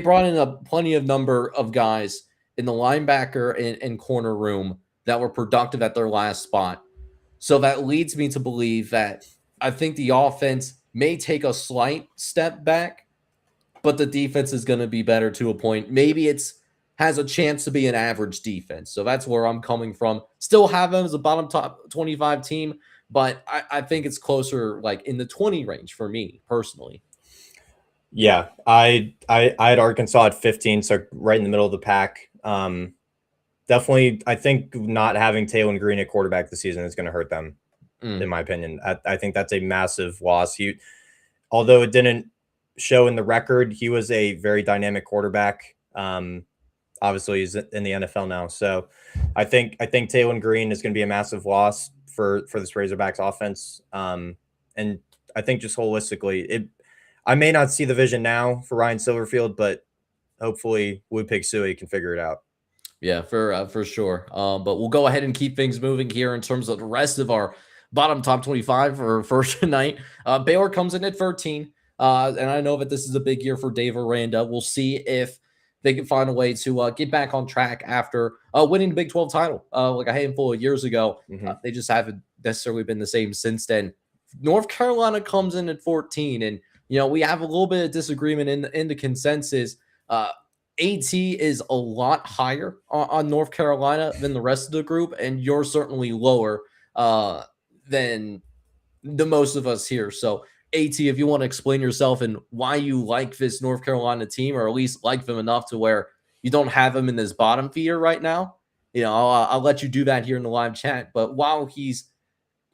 brought in a plenty of number of guys in the linebacker and corner room that were productive at their last spot. So that leads me to believe that I think the offense may take a slight step back, but the defense is going to be better to a point. Maybe has a chance to be an average defense. So that's where I'm coming from. Still have them as a bottom top 25 team, but I think it's closer like in the 20 range for me personally. Yeah, I had Arkansas at 15, so right in the middle of the pack. Definitely, I think not having Taylor Green at quarterback this season is going to hurt them, in my opinion. I think that's a massive loss. Although it didn't show in the record, he was a very dynamic quarterback. Obviously he's in the NFL now, so I think Taylor Green is going to be a massive loss for this Razorbacks offense. And I think just holistically, I may not see the vision now for Ryan Silverfield, but hopefully Wood Pig Suey can figure it out. Yeah, for sure. But we'll go ahead and keep things moving here in terms of the rest of our bottom top 25 for first tonight. Baylor comes in at 13. And I know that this is a big year for Dave Aranda. We'll see if they can find a way to get back on track after winning the Big 12 title like a handful of years ago. They just haven't necessarily been the same since then. North Carolina comes in at 14, and we have a little bit of disagreement in the consensus. AT is a lot higher on North Carolina than the rest of the group, and you're certainly lower than the most of us here. So AT, if you want to explain yourself and why you like this North Carolina team, or at least like them enough to where you don't have him in this bottom feeder right now, I'll let you do that here in the live chat. But while he's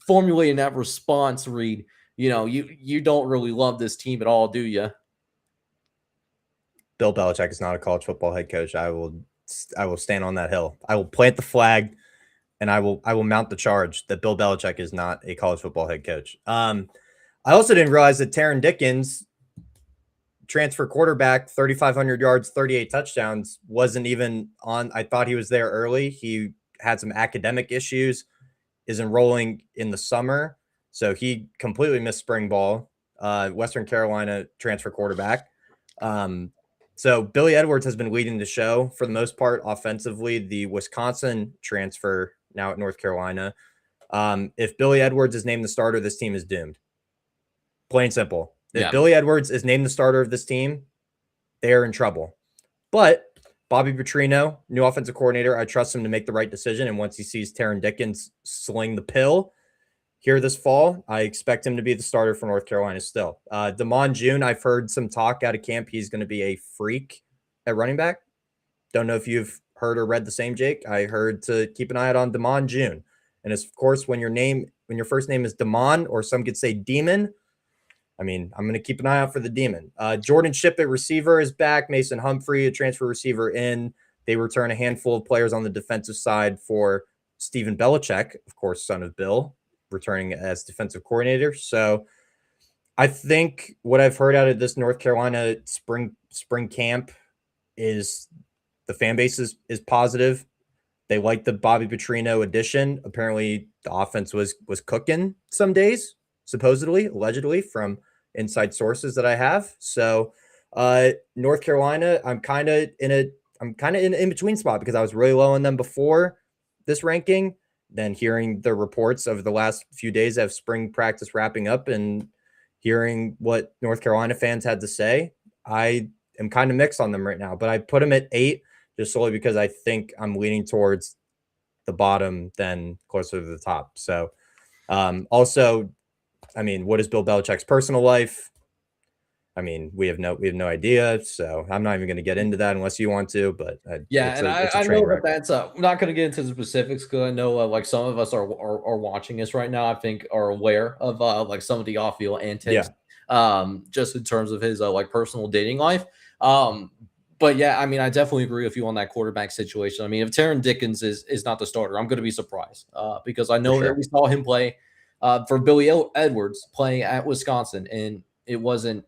formulating that response, Reed, you don't really love this team at all, do you? Bill Belichick is not a college football head coach. I will stand on that hill. I will plant the flag, and I will mount the charge that Bill Belichick is not a college football head coach. I also didn't realize that Taron Dickens, transfer quarterback, 3,500 yards, 38 touchdowns, wasn't even on. I thought he was there early. He had some academic issues, is enrolling in the summer. So he completely missed spring ball. Western Carolina transfer quarterback. So Billy Edwards has been leading the show for the most part offensively. The Wisconsin transfer now at North Carolina. If Billy Edwards is named the starter, this team is doomed. Plain and simple. If Billy Edwards is named the starter of this team, they are in trouble. But Bobby Petrino, new offensive coordinator, I trust him to make the right decision. And once he sees Taron Dickens sling the pill here this fall, I expect him to be the starter for North Carolina still. Damon June, I've heard some talk out of camp. He's going to be a freak at running back. Don't know if you've heard or read the same, Jake. I heard to keep an eye out on Damon June. And of course, when your first name is Damon, or some could say Demon, I mean, I'm going to keep an eye out for the Demon. Jordan Shipp at receiver is back. Mason Humphrey, a transfer receiver, in. They return a handful of players on the defensive side for Stephen Belichick, of course, son of Bill, returning as defensive coordinator. So I think what I've heard out of this North Carolina spring camp is the fan base is positive. They like the Bobby Petrino addition. Apparently, the offense was cooking some days, supposedly, allegedly, from inside sources that I have. So North Carolina, I'm kind of in in between spot because I was really low on them before this ranking. Then hearing the reports of the last few days of spring practice wrapping up and hearing what North Carolina fans had to say, I am kind of mixed on them right now. But I put them at 8 just solely because I think I'm leaning towards the bottom than closer to the top. So also, I mean, what is Bill Belichick's personal life? I mean, we have no idea. So I'm not even going to get into that unless you want to. But Yeah, and it's a I train know that wreck. that's I'm not going to get into the specifics because I know like some of us are watching this right now. I think are aware of like some of the off field antics, Yeah. just in terms of his like personal dating life. But yeah, I mean, I definitely agree with you on that quarterback situation. I mean, if Taron Dickens is not the starter, I'm going to be surprised because I For know that sure. we saw him play for Billy Edwards playing at Wisconsin, and it wasn't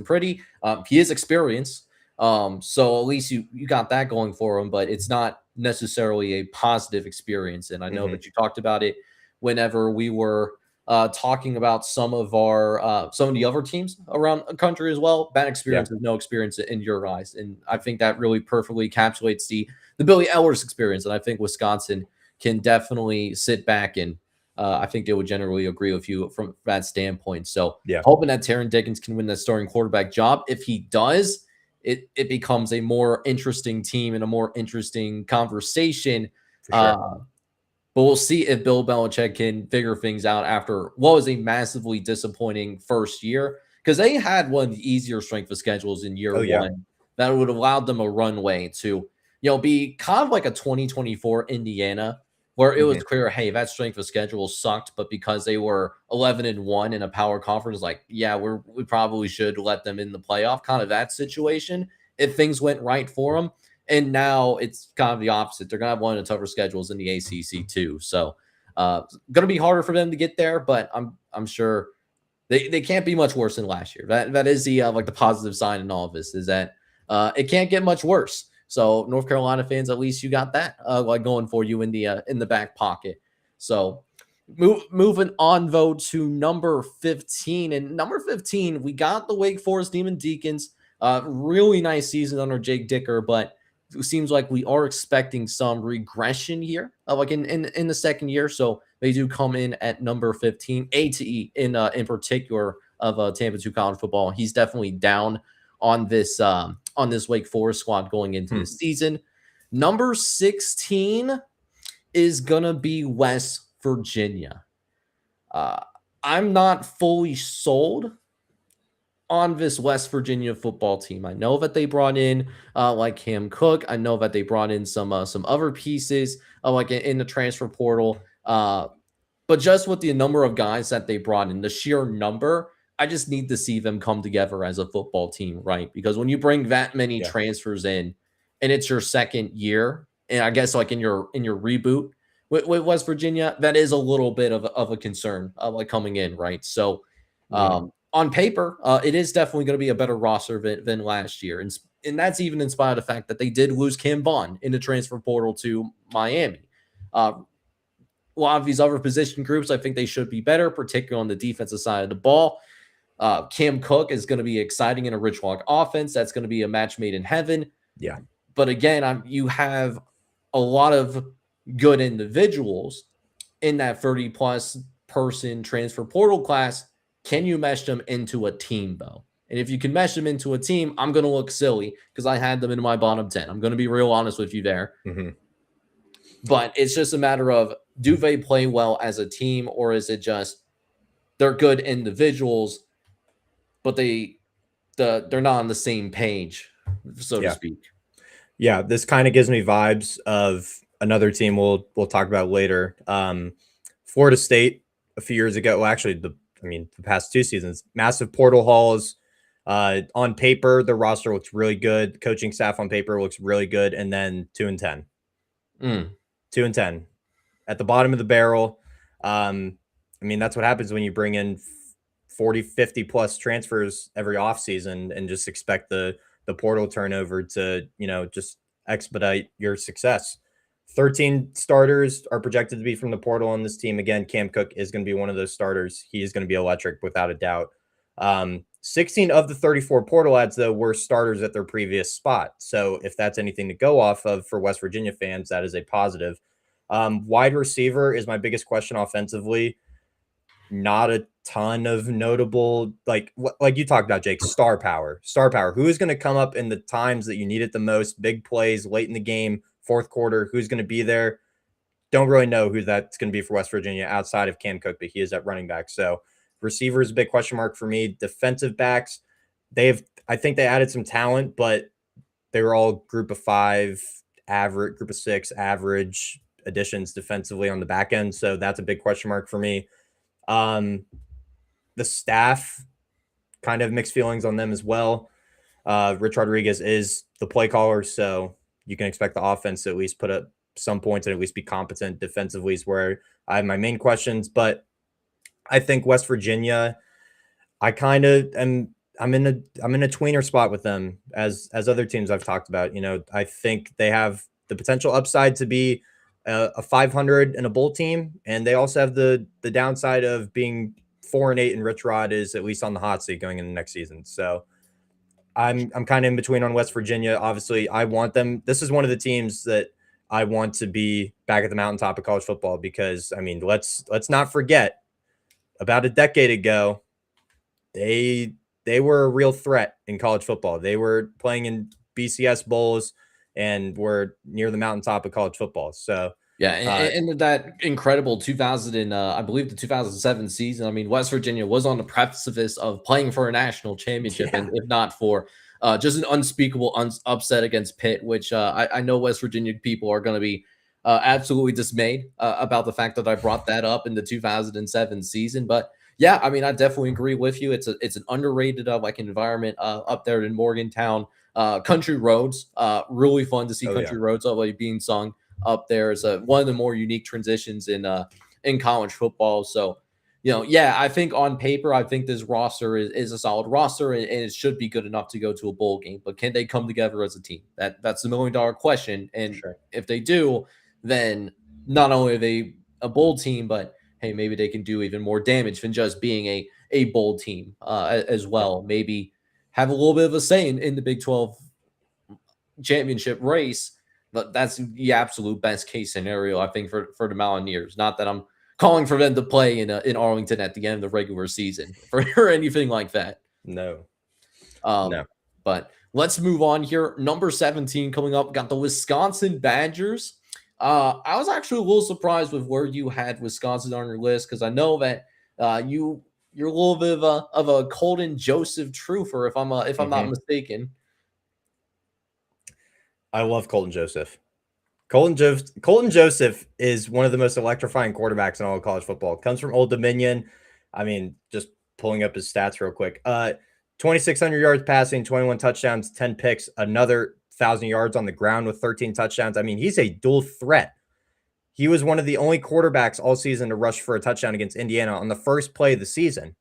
pretty. He is experienced. So at least you got that going for him, but it's not necessarily a positive experience. And I know that you talked about it whenever we were talking about some of the other teams around the country as well. Bad experience is no experience in your eyes, and I think that really perfectly encapsulates the Billy Ellers experience. And I think Wisconsin can definitely sit back and I think they would generally agree with you from that standpoint. So Yeah. hoping that Taron Dickens can win that starting quarterback job. If he does, it becomes a more interesting team and a more interesting conversation. For sure. But we'll see if Bill Belichick can figure things out after what was a massively disappointing first year because they had one of the easier strength of schedules in year Oh, yeah. one that would have allowed them a runway to, be kind of like a 2024 Indiana where it was clear, hey, that strength of schedule sucked, but because they were 11-1 in a power conference, like, yeah, we probably should let them in the playoff, kind of that situation. If things went right for them, and now it's kind of the opposite. They're going to have one of the tougher schedules in the ACC too. So, going to be harder for them to get there, but I'm sure they can't be much worse than last year. That is the like the positive sign in all of this is that it can't get much worse. So North Carolina fans, at least you got that like going for you in the back pocket. So moving on though to number 15, and number 15 we got the Wake Forest Demon Deacons. Really nice season under Jake Dicker, but it seems like we are expecting some regression here, like in the second year. So they do come in at number 15, A to E in particular of Tampa 2 college football. He's definitely down on this Wake Forest squad going into the season. Number 16 is gonna be West Virginia. I'm not fully sold on this West Virginia football team. I know that they brought in like Cam Cook. I know that they brought in some other pieces like in the transfer portal. But just with the number of guys that they brought in, the sheer number, I just need to see them come together as a football team, right? Because when you bring that many transfers in, and it's your second year, and I guess like in your reboot with West Virginia, that is a little bit of a concern, like coming in, right? So. On paper, it is definitely going to be a better roster than last year. And that's even in spite of the fact that they did lose Cam Vaughn in the transfer portal to Miami. A lot of these other position groups, I think they should be better, particularly on the defensive side of the ball. Cam Cook is going to be exciting in a Rich Walk offense. That's going to be a match made in heaven. Yeah. But again, you have a lot of good individuals in that 30-plus person transfer portal class. Can you mesh them into a team, though? And if you can mesh them into a team, I'm going to look silly because I had them in my bottom 10. I'm going to be real honest with you there. But it's just a matter of, do they play well as a team, or is it just they're good individuals, but they're not on the same page, so to speak? Yeah, this kind of gives me vibes of another team we'll talk about later. Florida State a few years ago. Well, actually, the past 2 seasons, massive portal hauls. On paper, the roster looks really good. The coaching staff on paper looks really good. And then 2-10. 2-10 at the bottom of the barrel. That's what happens when you bring in 40, 50 plus transfers every offseason and just expect the portal turnover to, just expedite your success. 13 starters are projected to be from the portal on this team. Again, Cam Cook is going to be one of those starters. He is going to be electric without a doubt. 16 of the 34 portal ads, though, were starters at their previous spot. So if that's anything to go off of for West Virginia fans, that is a positive. Wide receiver is my biggest question offensively. Not a ton of notable, like you talked about, Jake, star power. Who is going to come up in the times that you need it the most? Big plays late in the game, fourth quarter, who's going to be there? Don't really know who that's going to be for West Virginia outside of Cam Cook, but he is at running back. So receiver is a big question mark for me. Defensive backs, I think they added some talent, but they were all group of 5 average, group of 6 average additions defensively on the back end. So that's a big question mark for me. The staff, kind of mixed feelings on them as well. Rich Rodriguez is the play caller, so you can expect the offense to at least put up some points and at least be competent defensively is where I have my main questions. But I think West Virginia, I kind of am. I'm in a tweener spot with them as other teams I've talked about. I think they have the potential upside to be a 500 and a bowl team, and they also have the downside of being 4-8, and Rich Rod is at least on the hot seat going into next season. So I'm kind of in between on West Virginia. Obviously, I want them. This is one of the teams that I want to be back at the mountaintop of college football because I mean, let's not forget about a decade ago, they were a real threat in college football. They were playing in BCS bowls and were near the mountaintop of college football. So yeah, and that incredible 2000 and I believe the 2007 season. I mean, West Virginia was on the precipice of playing for a national championship, and if not for just an unspeakable upset against Pitt, which I know West Virginia people are going to be absolutely dismayed about the fact that I brought that up in the 2007 season. But yeah, I mean, I definitely agree with you. It's an underrated like environment up there in Morgantown. Country Roads, really fun to see Country Roads like being sung up there. Is one of the more unique transitions in college football. So, yeah, I think on paper, I think this roster is a solid roster, and it should be good enough to go to a bowl game. But can they come together as a team? That's the $1 million question. And if they do, then not only are they a bowl team, but hey, maybe they can do even more damage than just being a bowl team as well. Maybe have a little bit of a say in the Big 12 championship race. But that's the absolute best case scenario, I think, for the Mountaineers. Not that I'm calling for them to play in Arlington at the end of the regular season or anything like that. No. But let's move on here. Number 17 coming up, got the Wisconsin Badgers. I was actually a little surprised with where you had Wisconsin on your list because I know that you're a little bit of a Colton Joseph truther, if I'm not mistaken. I love Colton Joseph. Colton Joseph is one of the most electrifying quarterbacks in all of college football. Comes from Old Dominion. I mean, just pulling up his stats real quick. 2,600 yards passing, 21 touchdowns, 10 picks, another 1,000 yards on the ground with 13 touchdowns. I mean, he's a dual threat. He was one of the only quarterbacks all season to rush for a touchdown against Indiana on the first play of the season.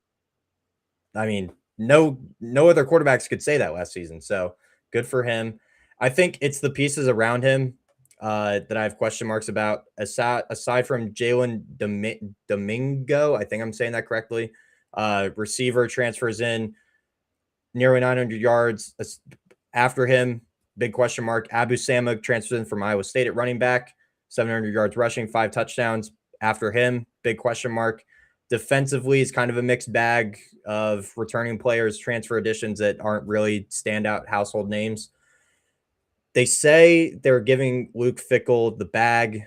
I mean, no other quarterbacks could say that last season. So good for him. I think it's the pieces around him that I have question marks about. Aside from Jalen Domingo, I think I'm saying that correctly. Receiver transfers in nearly 900 yards. After him, big question mark. Abu Samuk transfers in from Iowa State at running back, 700 yards rushing, 5 touchdowns. After him, big question mark. Defensively is kind of a mixed bag of returning players, transfer additions that aren't really standout household names. They say they're giving Luke Fickell the bag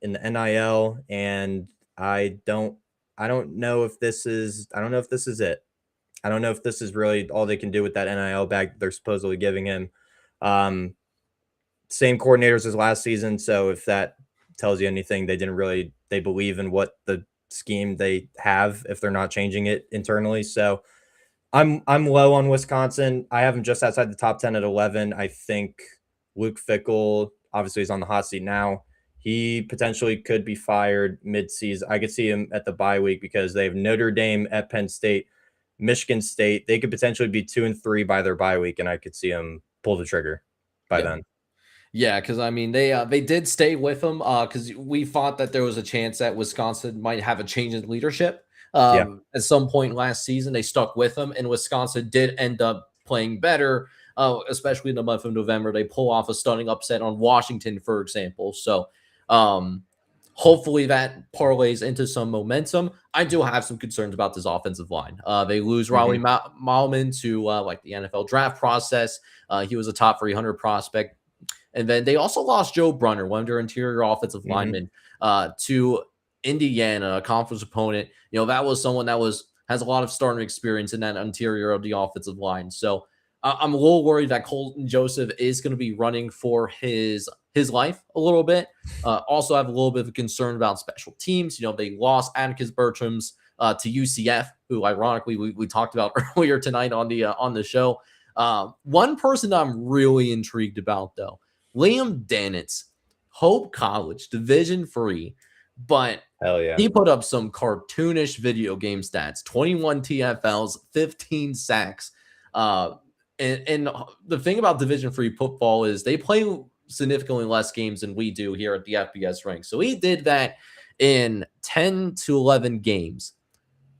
in the NIL, and I don't know if this is it. I don't know if this is really all they can do with that NIL bag that they're supposedly giving him. Same coordinators as last season, so if that tells you anything, they believe in what the scheme they have if they're not changing it internally. So I'm low on Wisconsin. I have them just outside the top 10 at 11. I think Luke Fickell obviously is on the hot seat now. He potentially could be fired mid-season. I could see him at the bye week because they have Notre Dame at Penn State, Michigan State. They could potentially be 2-3 by their bye week, and I could see him pull the trigger by then. Yeah, because I mean they did stay with him because we thought that there was a chance that Wisconsin might have a change in leadership at some point last season. They stuck with him, and Wisconsin did end up playing better, especially in the month of November. They pull off a stunning upset on Washington, for example. So hopefully that parlays into some momentum. I do have some concerns about this offensive line. They lose Raleigh Malman to like the NFL draft process. He was a top 300 prospect. And then they also lost Joe Brunner, one of their interior offensive linemen, to Indiana, a conference opponent. That was someone that was has a lot of starting experience in that interior of the offensive line. So I'm a little worried that Colton Joseph is going to be running for his life a little bit. Also, I have a little bit of a concern about special teams. They lost Atticus Bertram's to UCF, who ironically we talked about earlier tonight on the show. One person I'm really intrigued about, though, Liam Dannitz, Hope College, Division III, but Hell yeah. he put up some cartoonish video game stats: 21 TFLs, 15 sacks. And the thing about Division III football is they play significantly less games than we do here at the FBS ranks. So he did that in 10 to 11 games.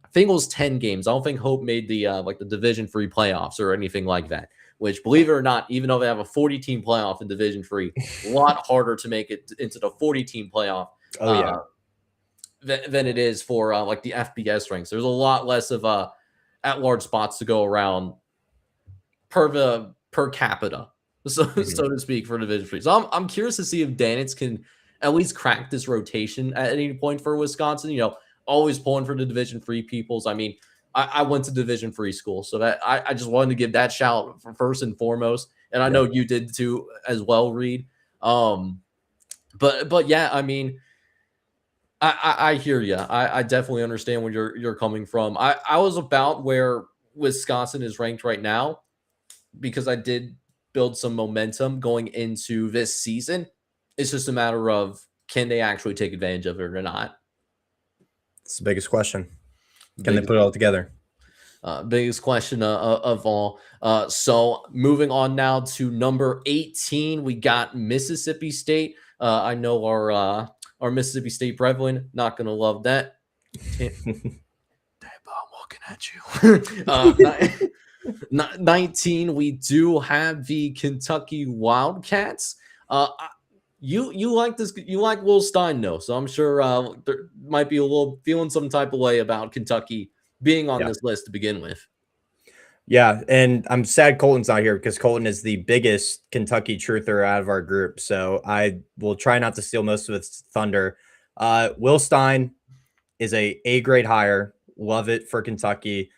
I think it was 10 games. I don't think Hope made the the Division III playoffs or anything like that, which, believe it or not, even though they have a 40-team playoff in Division III, a lot harder to make it into the 40-team playoff than it is for the FBS ranks. There's a lot less of at-large spots to go around per capita, so to speak, for Division III. So I'm curious to see if Dannitz can at least crack this rotation at any point for Wisconsin. Always pulling for the Division III peoples. I mean, I went to Division III school, so that I just wanted to give that shout for first and foremost, and I know you did too as well, Reed. But yeah, I mean, I hear you. I definitely understand where you're coming from. I was about where Wisconsin is ranked right now, because I did build some momentum going into this season. It's just a matter of, can they actually take advantage of it or not? It's the biggest question. Can they put it all together? Biggest question of all. So moving on now to number 18, we got Mississippi State. I know our Mississippi State brethren not going to love that. I'm looking at you. 19, we do have the Kentucky Wildcats. You like this? You like Will Stein, though, so I'm sure there might be a little feeling some type of way about Kentucky being on this list to begin with. Yeah, and I'm sad Colton's not here, because Colton is the biggest Kentucky truther out of our group, so I will try not to steal most of its thunder. Will Stein is a grade hire. Love it for Kentucky.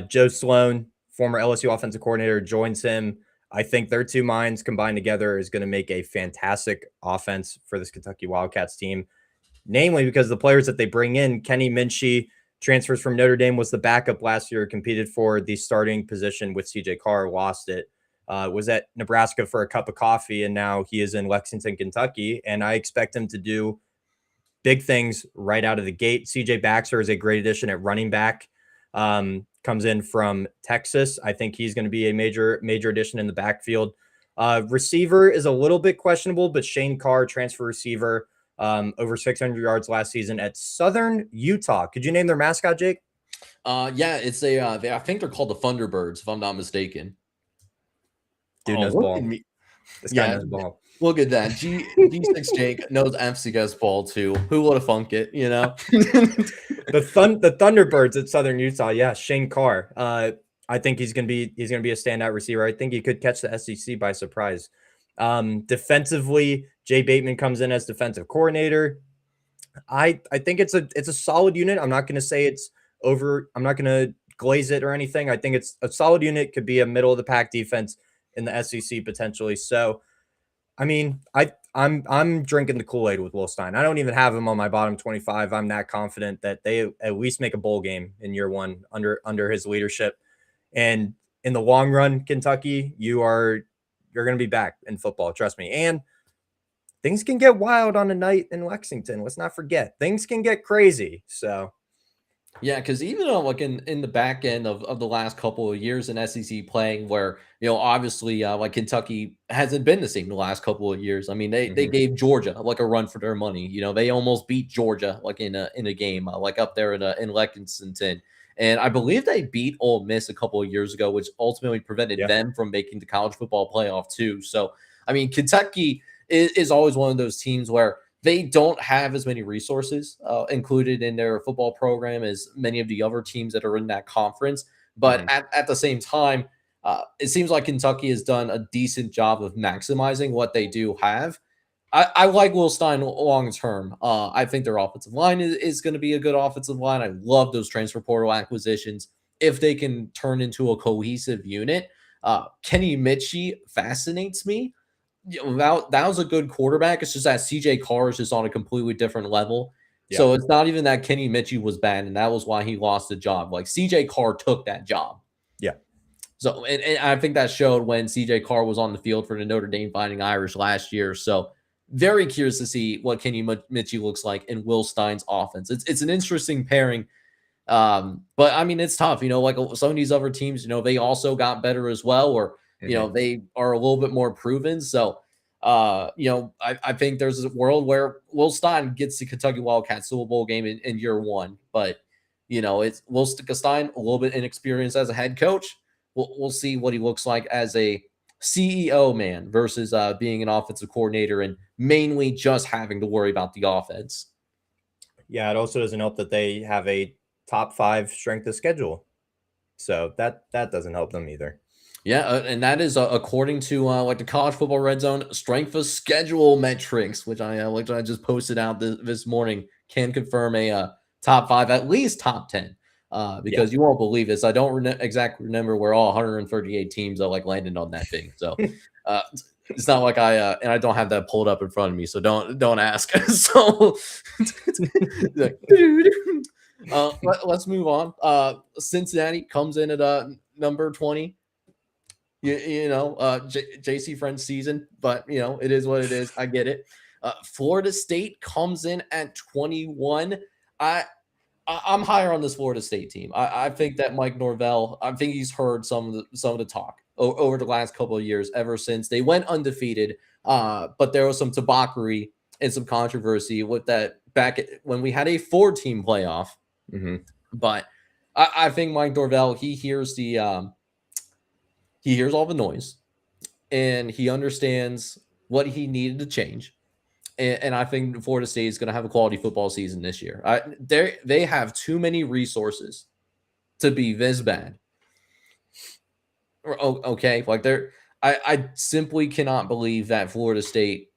Joe Sloan, former LSU offensive coordinator, joins him. I think their two minds combined together is going to make a fantastic offense for this Kentucky Wildcats team, namely because the players that they bring in. Kenny Minchie transfers from Notre Dame, was the backup last year, competed for the starting position with CJ Carr, lost it, was at Nebraska for a cup of coffee, and now he is in Lexington, Kentucky, and I expect him to do big things right out of the gate. CJ Baxter is a great addition at running back. Comes in from Texas. I think he's going to be a major addition in the backfield. Receiver is a little bit questionable, but Shane Carr, transfer receiver, over 600 yards last season at Southern Utah. Could you name their mascot, Jake? Yeah, it's I think they're called the Thunderbirds, if I'm not mistaken. Dude knows ball. This guy knows ball. Look at that. G6 Jake knows FCS ball too. Who would have funked it, The Thunderbirds at Southern Utah. Yeah, Shane Carr. I think he's gonna be a standout receiver. I think he could catch the SEC by surprise. Defensively, Jay Bateman comes in as defensive coordinator. I think it's a solid unit. I'm not gonna say it's over. I'm not gonna glaze it or anything. I think it's a solid unit. Could be a middle of the pack defense in the SEC potentially. So, I mean, I'm drinking the Kool-Aid with Will Stein. I don't even have him on my bottom 25. I'm that confident that they at least make a bowl game in year one under his leadership. And in the long run, Kentucky, you're going to be back in football. Trust me. And things can get wild on a night in Lexington. Let's not forget, things can get crazy. So. Yeah, because even like in the back end of the last couple of years in SEC playing, where obviously like Kentucky hasn't been the same the last couple of years. I mean, they gave Georgia like a run for their money. They almost beat Georgia like in a game like up there in Lexington, and I believe they beat Ole Miss a couple of years ago, which ultimately prevented them from making the college football playoff too. So I mean, Kentucky is always one of those teams where they don't have as many resources included in their football program as many of the other teams that are in that conference. But at the same time, it seems like Kentucky has done a decent job of maximizing what they do have. I like Will Stein long term. I think their offensive line is going to be a good offensive line. I love those transfer portal acquisitions if they can turn into a cohesive unit. Kenny Mitchie fascinates me. That was a good quarterback. It's just that CJ Carr is just on a completely different level. Yeah. So it's not even that Kenny Mitchie was bad, and that was why he lost the job. Like CJ Carr took that job. Yeah. So and I think that showed when CJ Carr was on the field for the Notre Dame Fighting Irish last year. So very curious to see what Kenny Mitchie looks like in Will Stein's offense. It's an interesting pairing. But I mean, it's tough, like some of these other teams, they also got better as well, or, they are a little bit more proven. So, I think there's a world where Will Stein gets the Kentucky Wildcats Super Bowl game in year one, but it's Will Stein, a little bit inexperienced as a head coach. We'll see what he looks like as a CEO man versus being an offensive coordinator and mainly just having to worry about the offense. Yeah. It also doesn't help that they have a top 5 strength of schedule. So that doesn't help them either. Yeah, and that is according to like the College Football Red Zone strength of schedule metrics, which I just posted out this morning, can confirm a top 5, at least top 10. Because you won't believe this, I don't exactly remember where all 138 teams are like landed on that thing. So it's not like and I don't have that pulled up in front of me, so don't ask. So like, dude. Let's move on. Cincinnati comes in at number 20. JC Friend's season, but it is what it is. I get it. Florida State comes in at 21. I'm higher on this Florida State team. I think that Mike Norvell, I think he's heard some of the talk over the last couple of years, ever since they went undefeated. But there was some debauchery and some controversy with that when we had a 4-team playoff. Mm-hmm. But I think Mike Norvell, he hears all the noise, and he understands what he needed to change. And I think Florida State is going to have a quality football season this year. They have too many resources to be this bad. Okay, like I simply cannot believe that Florida State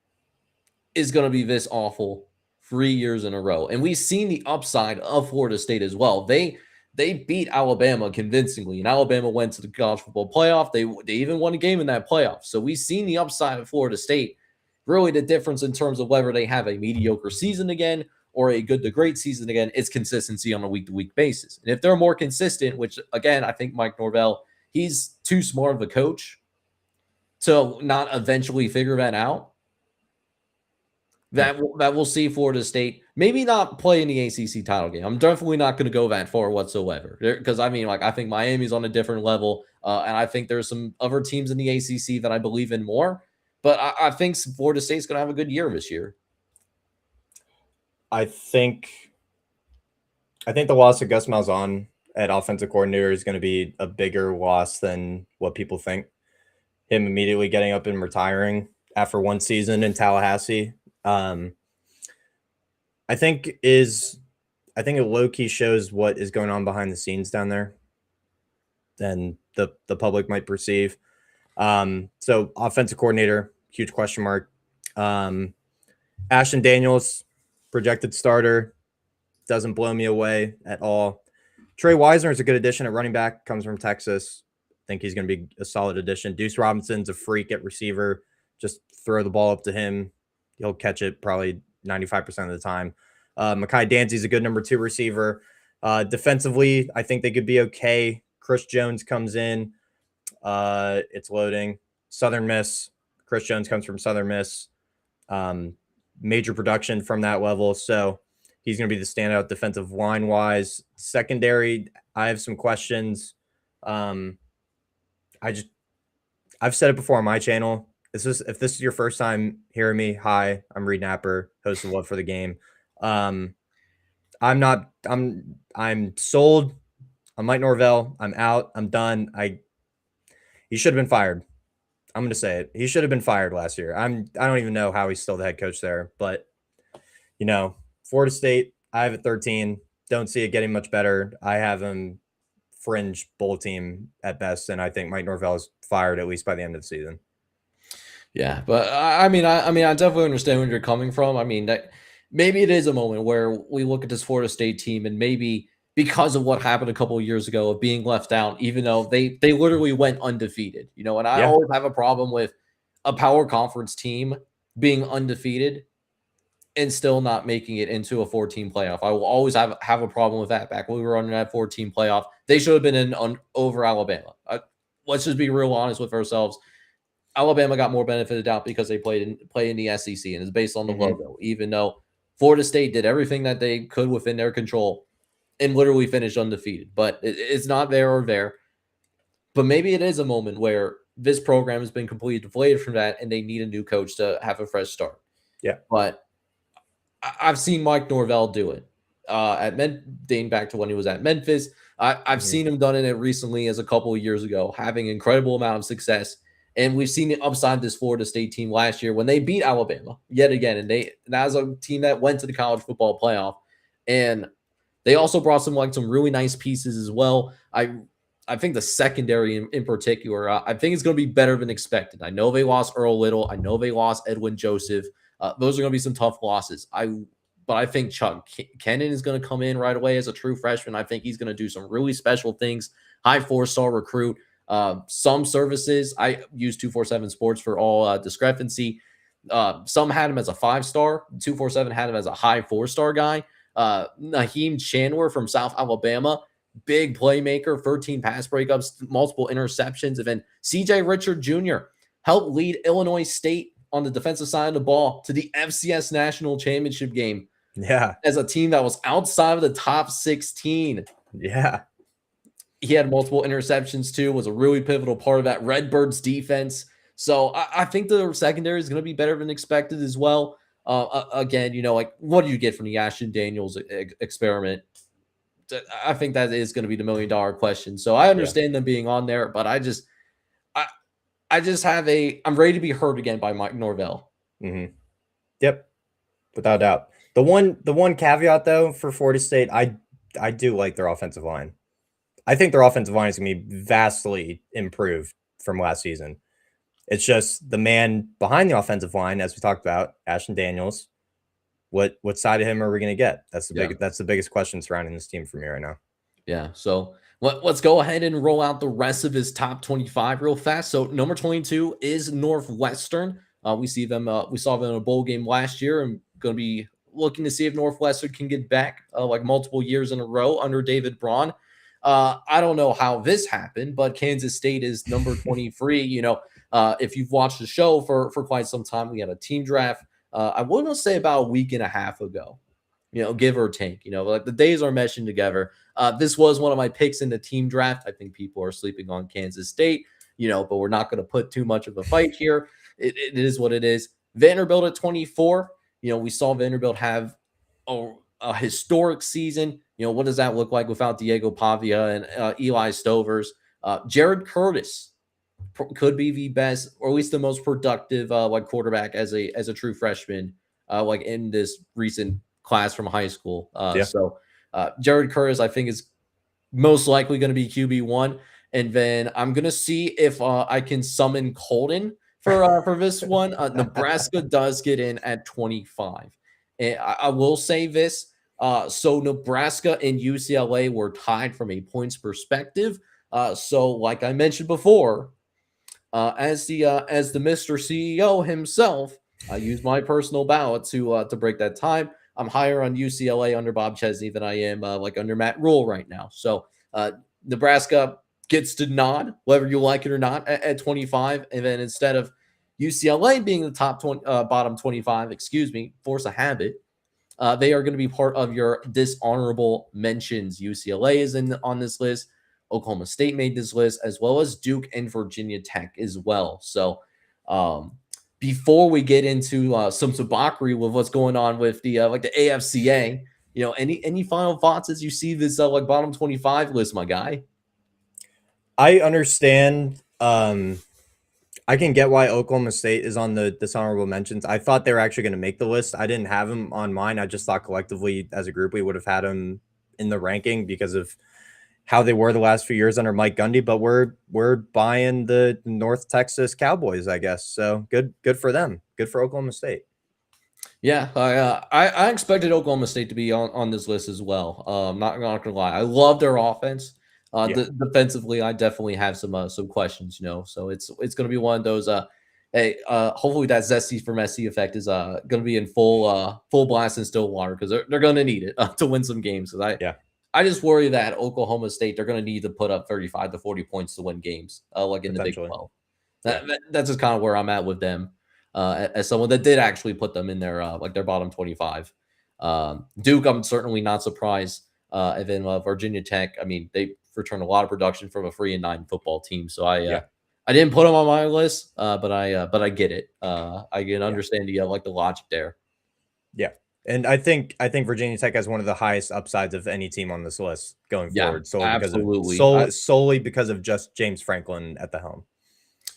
is going to be this awful 3 years in a row. And we've seen the upside of Florida State as well. They beat Alabama convincingly, and Alabama went to the college football playoff. They even won a game in that playoff. So we've seen the upside of Florida State. Really, the difference in terms of whether they have a mediocre season again or a good to great season again is consistency on a week-to-week basis. And if they're more consistent, which, again, I think Mike Norvell, he's too smart of a coach to not eventually figure that out, that we'll see Florida State maybe not play in the ACC title game. I'm definitely not going to go that far whatsoever, because I think Miami's on a different level, and I think there's some other teams in the ACC that I believe in more. But I think Florida State's going to have a good year this year. I think the loss of Gus Malzahn at offensive coordinator is going to be a bigger loss than what people think. Him immediately getting up and retiring after one season in Tallahassee. I think it low-key shows what is going on behind the scenes down there than the public might perceive. So offensive coordinator, huge question mark. Ashton Daniels, projected starter, doesn't blow me away at all. Trey Wisner is a good addition at running back, comes from Texas. I think he's going to be a solid addition. Deuce Robinson's a freak at receiver. Just throw the ball up to him. He'll catch it probably 95% of the time. Mekhi Danzy's a good number 2 receiver. Defensively, I think they could be okay. Chris Jones comes in. It's loading. Southern Miss. Chris Jones comes from Southern Miss. Major production from that level. So he's going to be the standout defensive line wise. Secondary, I have some questions. I've said it before on my channel. If this is your first time hearing me, hi, I'm Reed Napper, host of Love for the Game. I'm sold. I'm Mike Norvell. I'm out. I'm done. He should have been fired. I'm going to say it. He should have been fired last year. I don't even know how he's still the head coach there, but Florida State, I have at 13. Don't see it getting much better. I have him fringe bowl team at best, and I think Mike Norvell is fired at least by the end of the season. Yeah, but I definitely understand where you're coming from. I mean, that maybe it is a moment where we look at this Florida State team, and maybe because of what happened a couple of years ago of being left out, even though they literally went undefeated, and I Yeah. always have a problem with a power conference team being undefeated and still not making it into a 14 playoff. I will always have a problem with that. Back when we were on that 14 playoff, they should have been over Alabama. Let's just be real honest with ourselves. Alabama got more benefit of the doubt because they play in the SEC and it's based on the logo, even though Florida State did everything that they could within their control and literally finished undefeated. But it's not there or there. But maybe it is a moment where this program has been completely deflated from that and they need a new coach to have a fresh start. Yeah. But I've seen Mike Norvell do it dating back to when he was at Memphis. I've seen him done it recently as a couple of years ago, having incredible amount of success. And we've seen it upside this Florida State team last year when they beat Alabama yet again. And that was a team that went to the college football playoff. And they also brought some really nice pieces as well. I think the secondary in particular, I think it's going to be better than expected. I know they lost Earl Little. I know they lost Edwin Joseph. Those are going to be some tough losses. But I think Chuck Kennan is going to come in right away as a true freshman. I think he's going to do some really special things. High 4-star recruit. Some services, I use 247 Sports for all discrepancy. Some had him as a 5-star. 247 had him as a high 4-star guy. Naheem Chandler from South Alabama, big playmaker, 13 pass breakups, multiple interceptions. And then CJ Richard Jr. helped lead Illinois State on the defensive side of the ball to the FCS National Championship game. Yeah. As a team that was outside of the top 16. Yeah. He had multiple interceptions too, was a really pivotal part of that Redbirds defense. So I think the secondary is going to be better than expected as well. Again, what do you get from the Ashton Daniels experiment? I think that is going to be the $1 million question. So I understand them being on there, but I'm ready to be hurt again by Mike Norvell. Mm-hmm. Yep. Without doubt. The one caveat though for Florida State, I do like their offensive line. I think their offensive line is going to be vastly improved from last season. It's just the man behind the offensive line, as we talked about, Ashton Daniels. What side of him are we going to get? That's the biggest question surrounding this team for me right now. Yeah. So let's go ahead and roll out the rest of his top 25 real fast. So number 22 is Northwestern. We saw them in a bowl game last year, and going to be looking to see if Northwestern can get back like multiple years in a row under David Braun. I don't know how this happened, but Kansas State is number 23. If you've watched the show for quite some time, we had a team draft. I want to say about a week and a half ago, give or take, like the days are meshing together. This was one of my picks in the team draft. I think people are sleeping on Kansas State, but we're not going to put too much of a fight here. It is what it is. Vanderbilt at 24. We saw Vanderbilt have a historic season. What does that look like without Diego Pavia and Eli Stovers? Jared Curtis could be the best, or at least the most productive quarterback as a true freshman, in this recent class from high school. So Jared Curtis, I think, is most likely going to be QB1. And then I'm going to see if I can summon Colton for this one. Nebraska does get in at 25. And I will say this. So Nebraska and UCLA were tied from a points perspective. So like I mentioned before, as the Mr. CEO himself, I use my personal ballot to break that time. I'm higher on UCLA under Bob Chesney than I am under Matt Rule right now. So Nebraska gets to nod, whether you like it or not, at 25. And then instead of UCLA being the top bottom 25, force a habit, they are going to be part of your dishonorable mentions. UCLA is on this list. Oklahoma State made this list, as well as Duke and Virginia Tech as well. So before we get into some debauchery with what's going on with the AFCA, any final thoughts as you see this bottom 25 list, my guy? I understand. I can get why Oklahoma State is on the dishonorable mentions. I thought they were actually going to make the list. I didn't have them on mine. I just thought collectively as a group we would have had them in the ranking because of how they were the last few years under Mike Gundy, but we're buying the North Texas Cowboys, I guess. So good for them. Good for Oklahoma State. Yeah, I expected Oklahoma State to be on this list as well. Not gonna lie, I love their offense. Defensively, I definitely have some questions, So it's gonna be one of those. Hopefully that zesty for Messi effect is gonna be in full blast in Stillwater, because they're gonna need it to win some games. I just worry that Oklahoma State, they're going to need to put up 35 to 40 points to win games, like in the Big 12. That's just kind of where I'm at with them, as someone that did actually put them in their their bottom 25. Duke, I'm certainly not surprised. And then Virginia Tech, I mean, they returned a lot of production from a 3-9 football team, so I didn't put them on my list, but I get it. I can understand the logic there. Yeah. And I think Virginia Tech has one of the highest upsides of any team on this list going forward. Solely because of just James Franklin at the helm.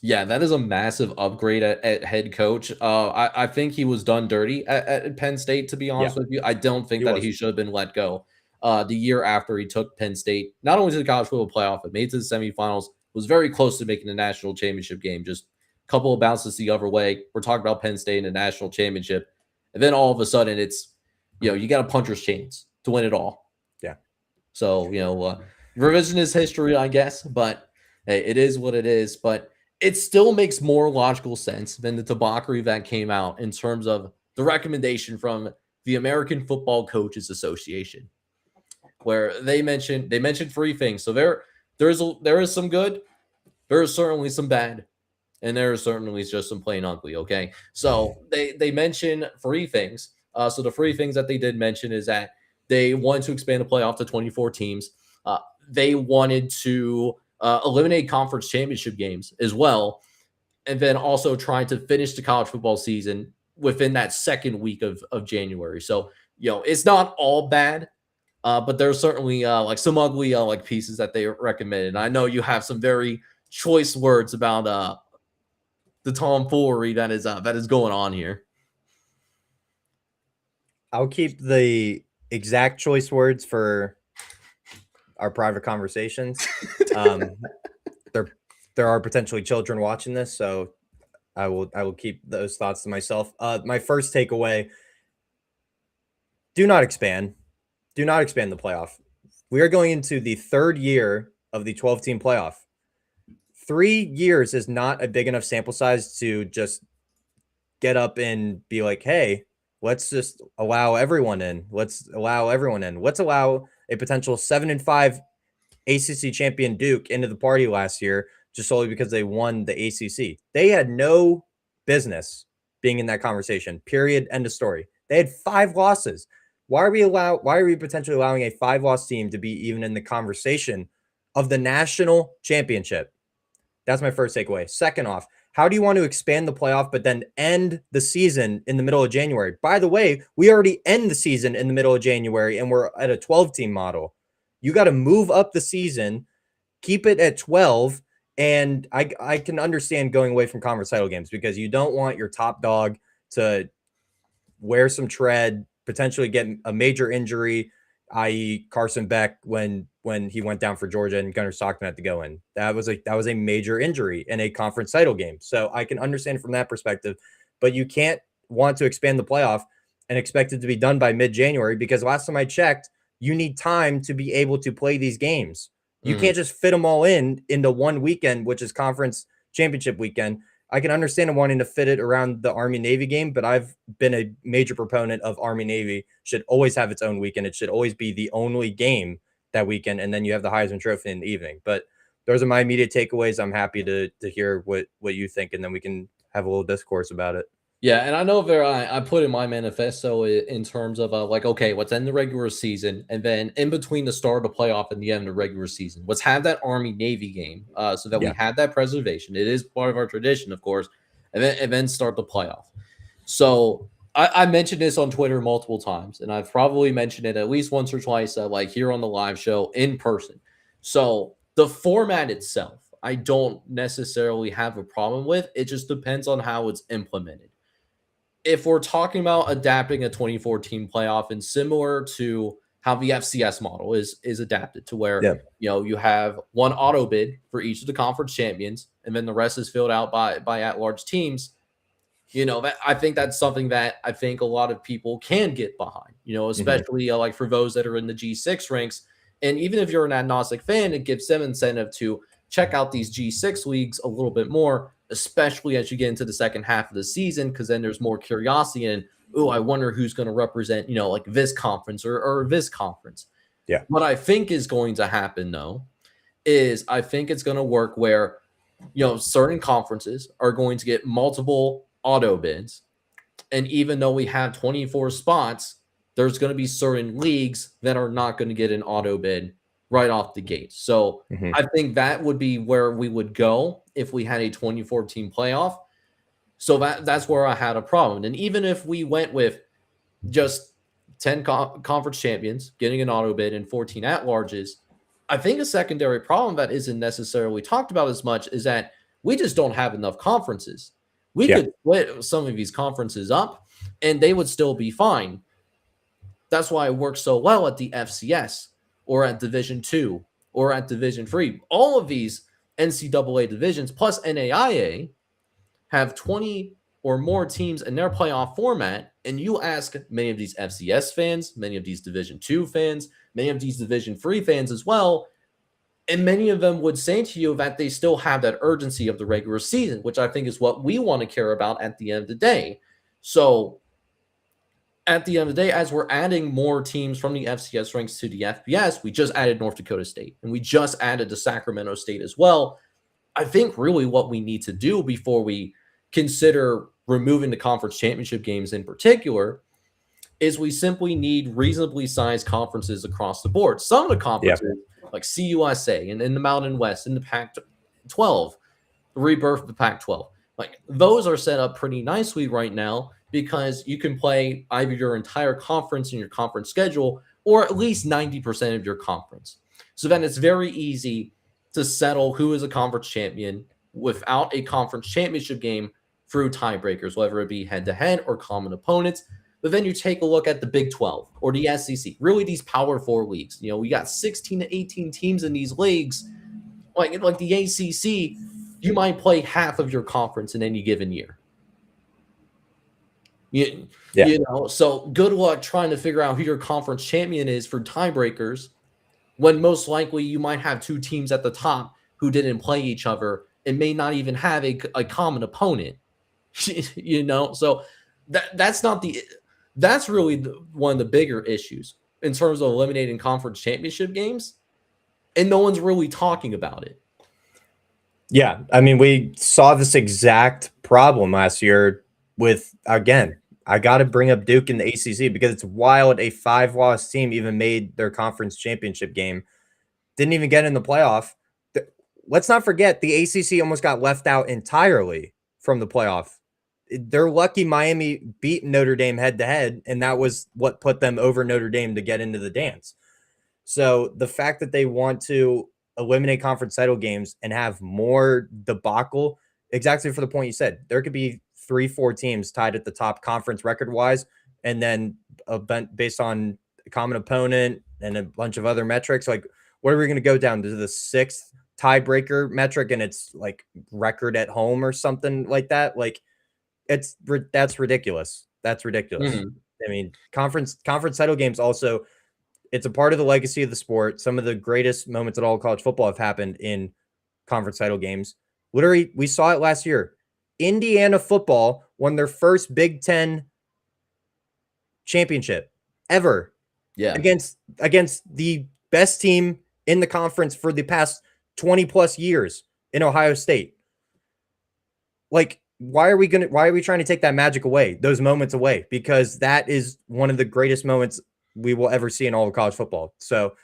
Yeah, that is a massive upgrade at head coach. I think he was done dirty at Penn State, to be honest with you. I don't think he should have been let go. The year after he took Penn State, not only to the college football playoff, but made it to the semifinals, was very close to making the national championship game. Just a couple of bounces the other way. We're talking about Penn State in the national championship. And then all of a sudden it's, you got a puncher's chance to win it all. Yeah. So, revisionist history, I guess, but hey, it is what it is. But it still makes more logical sense than the debauchery that came out in terms of the recommendation from the American Football Coaches Association, where they mentioned 3 things. So there is some good, there is certainly some bad, and there is certainly just some plain ugly. Okay, so they mention 3 things. So the 3 things that they did mention is that they wanted to expand the playoff to 24 teams. They wanted to eliminate conference championship games as well, and then also trying to finish the college football season within that second week of January. So it's not all bad, but there's certainly some ugly pieces that they recommended. And I know you have some very choice words about the tomfoolery that is going on here. I'll keep the exact choice words for our private conversations. There are potentially children watching this, so I will keep those thoughts to myself. My first takeaway: do not expand the playoff. We are going into the 3rd year of the 12-team playoff. 3 years is not a big enough sample size to just get up and be like, hey, let's just allow everyone in. Let's allow a potential 7-5 ACC champion Duke into the party last year, just solely because they won the ACC. They had no business being in that conversation. Period. End of story. They had 5 losses. Why are we potentially allowing a 5-loss team to be even in the conversation of the national championship? That's my first takeaway. Second off, how do you want to expand the playoff but then end the season in the middle of January? By the way, we already end the season in the middle of January and we're at a 12-team model. You got to move up the season, keep it at 12, and I can understand going away from conference title games because you don't want your top dog to wear some tread, potentially get a major injury, i.e. Carson Beck when he went down for Georgia and Gunnar Stockton had to go in. That was a major injury in a conference title game. So I can understand from that perspective, but you can't want to expand the playoff and expect it to be done by mid-January, because last time I checked, you need time to be able to play these games. You can't just fit them all into one weekend, which is conference championship weekend. I can understand wanting to fit it around the Army-Navy game, but I've been a major proponent of Army-Navy should always have its own weekend. It should always be the only game that weekend, and then you have the Heisman Trophy in the evening. But those are my immediate takeaways. I'm happy to hear what you think, and then we can have a little discourse about it. Yeah, and I know I put in my manifesto in terms of okay, let's end the regular season, and then in between the start of the playoff and the end of the regular season, let's have that Army-Navy game so that we have that preservation. It is part of our tradition, of course, and then start the playoff. So I mentioned this on Twitter multiple times, and I've probably mentioned it at least once or twice here on the live show in person. So the format itself, I don't necessarily have a problem with. It just depends on how it's implemented. If we're talking about adapting a 24-team playoff and similar to how the FCS model is adapted to where Yeah. you have one auto bid for each of the conference champions, and then the rest is filled out by at-large teams. I think that's something that I think a lot of people can get behind, especially like for those that are in the G6 ranks. And even if you're an agnostic fan, it gives them incentive to check out these G6 leagues a little bit more, especially as you get into the second half of the season, because then there's more curiosity and, I wonder who's going to represent, like this conference or this conference. Yeah. What I think is going to happen, though, is I think it's going to work where, certain conferences are going to get multiple auto bids. And even though we have 24 spots, there's going to be certain leagues that are not going to get an auto bid right off the gate. So I think that would be where we would go if we had a 24 team playoff. So that's where I had a problem. And even if we went with just 10 conference champions getting an auto bid and 14 at-larges, I think a secondary problem that isn't necessarily talked about as much is that we just don't have enough conferences. We could split some of these conferences up and they would still be fine. That's why it works so well at the FCS or at Division II or at Division III. All of these NCAA divisions plus NAIA have 20 or more teams in their playoff format, and you ask many of these FCS fans, many of these Division II fans, many of these Division III fans as well, and many of them would say to you that they still have that urgency of the regular season, which I think is what we want to care about at the end of the day. So at the end of the day, as we're adding more teams from the FCS ranks to the FBS, we just added North Dakota State, and we just added the Sacramento State as well. I think really what we need to do before we consider removing the conference championship games in particular is we simply need reasonably sized conferences across the board. Some of the conferences, like CUSA and in the Mountain West, in the Pac-12, the rebirth of the Pac-12, like those are set up pretty nicely right now because you can play either your entire conference in your conference schedule or at least 90% of your conference. So then it's very easy to settle who is a conference champion without a conference championship game through tiebreakers, whether it be head-to-head or common opponents. But then you take a look at the Big 12 or the SEC, really these Power 4 leagues. We got 16 to 18 teams in these leagues. Like the ACC, you might play half of your conference in any given year. So good luck trying to figure out who your conference champion is for tiebreakers when most likely you might have two teams at the top who didn't play each other and may not even have a common opponent. So that's really one of the bigger issues in terms of eliminating conference championship games, and no one's really talking about it. Yeah, I mean, we saw this exact problem last year with, again, I got to bring up Duke in the ACC because it's wild a 5-loss team even made their conference championship game, didn't even get in the playoff. Let's not forget the ACC almost got left out entirely from the playoff. They're lucky Miami beat Notre Dame head-to-head, and that was what put them over Notre Dame to get into the dance. So the fact that they want to eliminate conference title games and have more debacle, exactly for the point you said, there could be 3-4 teams tied at the top conference record-wise, and then based on a common opponent and a bunch of other metrics, like what are we going to go down to the 6th tiebreaker metric, and it's like record at home or something like that? Like that's ridiculous. That's ridiculous. I mean, conference title games also, it's a part of the legacy of the sport. Some of the greatest moments at all of college football have happened in conference title games. Literally, we saw it last year. Indiana football won their first Big Ten championship ever. Yeah. Against the best team in the conference for the past 20 plus years in Ohio State. Like, why are we trying to take that magic away, those moments away? Because that is one of the greatest moments we will ever see in all of college football. So,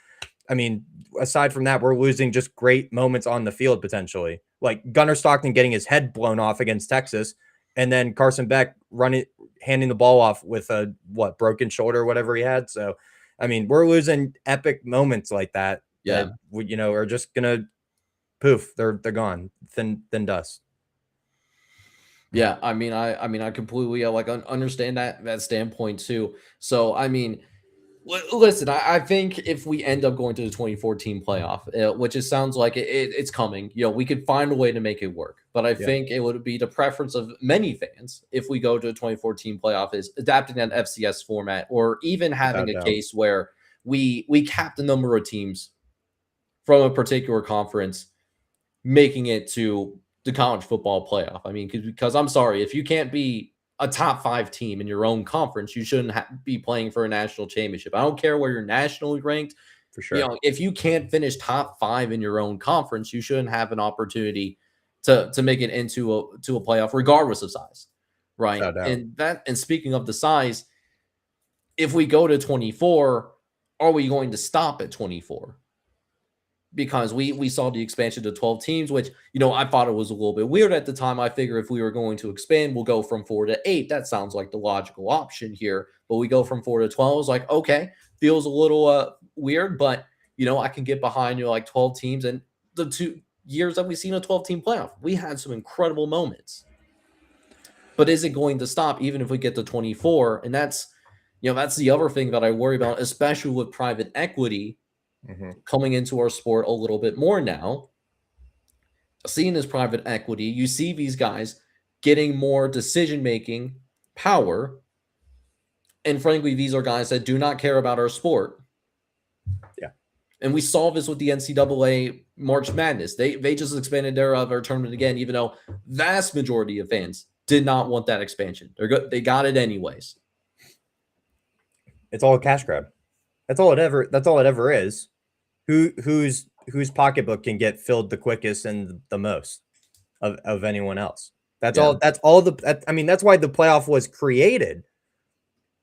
I mean, aside from that, we're losing just great moments on the field potentially. Like Gunnar Stockton getting his head blown off against Texas, and then Carson Beck handing the ball off with a broken shoulder or whatever he had. So, I mean, we're losing epic moments like that. Yeah, that, are just gonna poof. They're gone, thin dust. Yeah, I mean, I completely understand that standpoint too. So, I mean, Listen, I think if we end up going to the 2014 playoff, which it sounds like it's coming, we could find a way to make it work. But I think it would be the preference of many fans if we go to the 2014 playoff is adapting that FCS format, or even having a case where we cap the number of teams from a particular conference, making it to the college football playoff. I mean, because I'm sorry, if you can't be a top 5 team in your own conference, you shouldn't be playing for a national championship. I don't care where you're nationally ranked. For sure. If you can't finish top 5 in your own conference, you shouldn't have an opportunity to make it into a playoff, regardless of size, right? And speaking of the size, if we go to 24, are we going to stop at 24? Because we saw the expansion to 12 teams, which, I thought it was a little bit weird at the time. I figure if we were going to expand, we'll go from 4 to 8. That sounds like the logical option here. But we go from 4 to 12. It's like, okay, feels a little weird, but, I can get behind, like 12 teams. And the 2 years that we've seen a 12-team playoff, we had some incredible moments. But is it going to stop even if we get to 24? And that's the other thing that I worry about, especially with private equity coming into our sport a little bit more now. Seeing this private equity, you see these guys getting more decision-making power. And frankly, these are guys that do not care about our sport. Yeah. And we saw this with the NCAA March Madness. They just expanded their tournament again, even though vast majority of fans did not want that expansion. They got it anyways. It's all a cash grab. That's all it ever is. Whose pocketbook can get filled the quickest and the most of anyone else. That's all. That's why the playoff was created,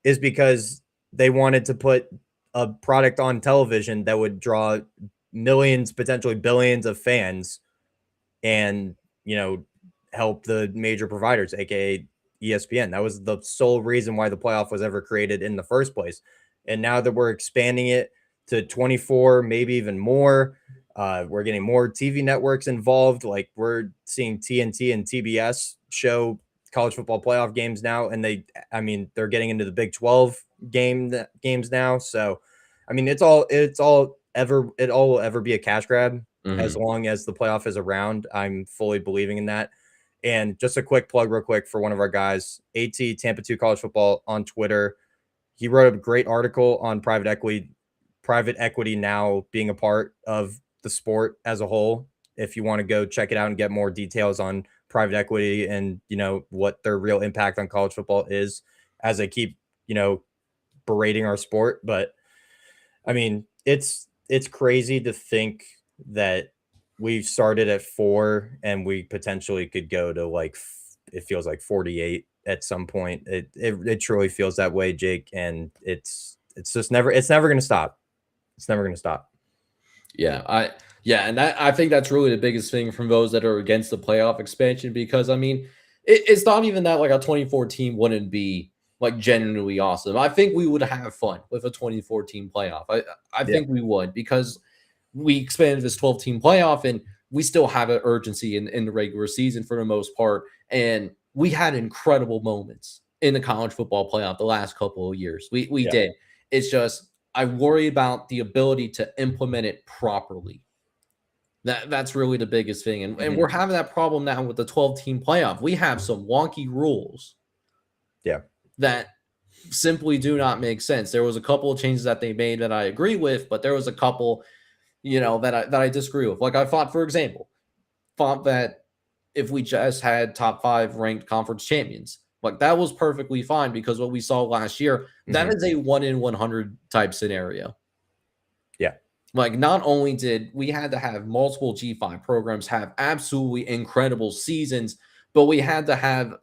is because they wanted to put a product on television that would draw millions, potentially billions of fans, and help the major providers, aka ESPN. That was the sole reason why the playoff was ever created in the first place. And now that we're expanding it to 24, maybe even more, we're getting more TV networks involved. Like, we're seeing TNT and TBS show college football playoff games now, and they're getting into the Big 12 games now. So, it all will ever be a cash grab as long as the playoff is around. I'm fully believing in that. And just a quick plug real quick for one of our guys, AT Tampa 2 College Football on Twitter. He wrote a great article on private equity now being a part of the sport as a whole. If you want to go check it out and get more details on private equity and, what their real impact on college football is, as I keep, berating our sport. But it's crazy to think that we started at 4 and we potentially could go to it feels like 48 at some point. It truly feels that way, Jake. And it's never going to stop. It's never going to stop. Yeah. And I think that's really the biggest thing from those that are against the playoff expansion, because it's not even that a 2014 wouldn't be genuinely awesome. I think we would have fun with a 2014 playoff. I think we would, because we expanded this 12-team playoff and we still have an urgency in the regular season for the most part. And we had incredible moments in the college football playoff the last couple of years. We did. It's just, I worry about the ability to implement it properly. That's really the biggest thing. And we're having that problem now with the 12-team playoff. We have some wonky rules. Yeah. That simply do not make sense. There was a couple of changes that they made that I agree with, but there was a couple, that I disagree with. I thought, for example, that if we just had top 5 ranked conference champions, that was perfectly fine, because what we saw last year, that is a 1 in 100 type scenario. Yeah. Not only did we had to have multiple G5 programs have absolutely incredible seasons, but we had to have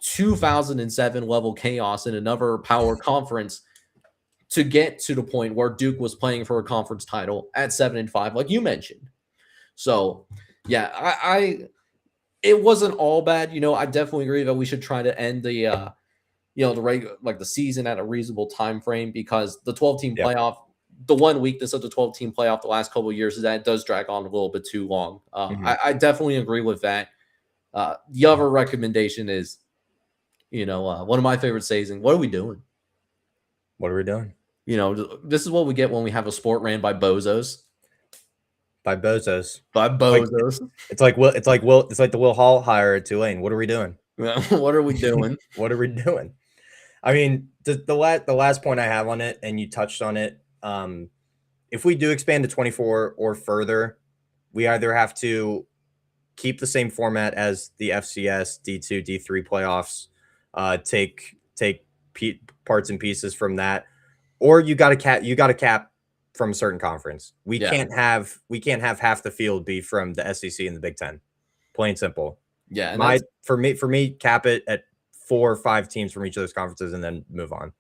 2007 level chaos in another power conference to get to the point where Duke was playing for a conference title at 7-5, like you mentioned. So, yeah, it wasn't all bad. I definitely agree that we should try to end the regular, the season at a reasonable time frame, because the 12-team playoff, the one weakness of the 12-team playoff the last couple of years is that it does drag on a little bit too long. I definitely agree with that. The other recommendation is, one of my favorite sayings, what are we doing? What are we doing? You know, this is what we get when we have a sport ran by bozos. By bozos. By bozos. It's like the Will Hall hire at Tulane. What are we doing? What are we doing? What are we doing? I mean, the last point I have on it, and you touched on it. If we do expand to 24 or further, we either have to keep the same format as the FCS D2 D3 playoffs, take parts and pieces from that, or you got to cap from a certain conference. We can't have half the field be from the SEC and the Big Ten. Plain simple. Yeah, and for me, cap it at 4 or 5 teams from each of those conferences and then move on.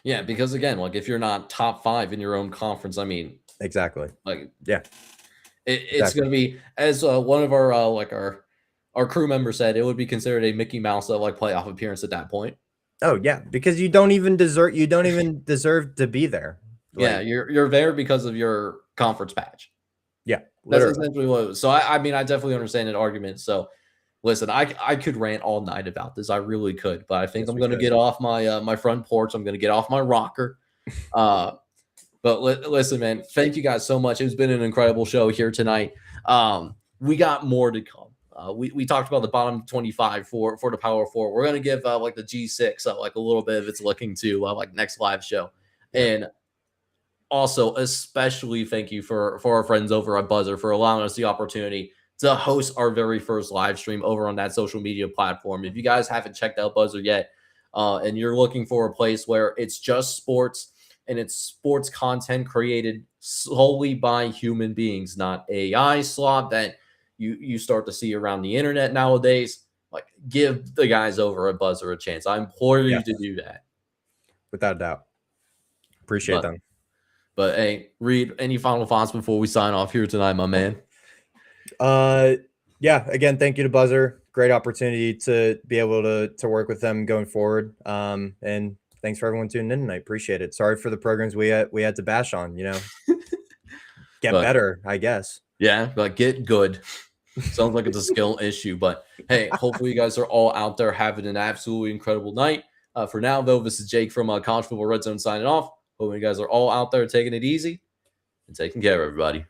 Yeah, because again, like if you're not top 5 in your own conference, I mean, exactly. Like, yeah, it's going to be, as one of our our crew members said, it would be considered a Mickey Mouse like playoff appearance at that point. Oh yeah, because you don't even deserve to be there. Yeah, you're there because of your conference badge. Yeah, literally. That's essentially what it was. So I mean, I definitely understand that argument. So listen, I could rant all night about this. I really could, but I think I'm going to get off my my front porch. I'm going to get off my rocker. But listen, man, thank you guys so much. It's been an incredible show here tonight. We got more to come. We talked about the bottom 25 for the Power 4. We're going to give like the G6 like a little bit of its looking to like next live show. And also, especially thank you for our friends over at Buzzer for allowing us the opportunity to host our very first live stream over on that social media platform. If you guys haven't checked out Buzzer yet, and you're looking for a place where it's just sports and it's sports content created solely by human beings, not AI slop that you start to see around the internet nowadays, like give the guys over at Buzzer a chance. I implore you to do that. Without a doubt. Appreciate them. But hey, Reed, any final thoughts before we sign off here tonight, my man? Yeah, again, thank you to Buzzer. Great opportunity to be able to work with them going forward. And thanks for everyone tuning in tonight. Appreciate it. Sorry for the programs we had to bash on, get better, I guess. Yeah, but get good. Sounds like it's a skill issue, but hey, hopefully you guys are all out there having an absolutely incredible night. For now, though, this is Jake from College Football Red Zone signing off. Hoping you guys are all out there taking it easy and taking care of everybody.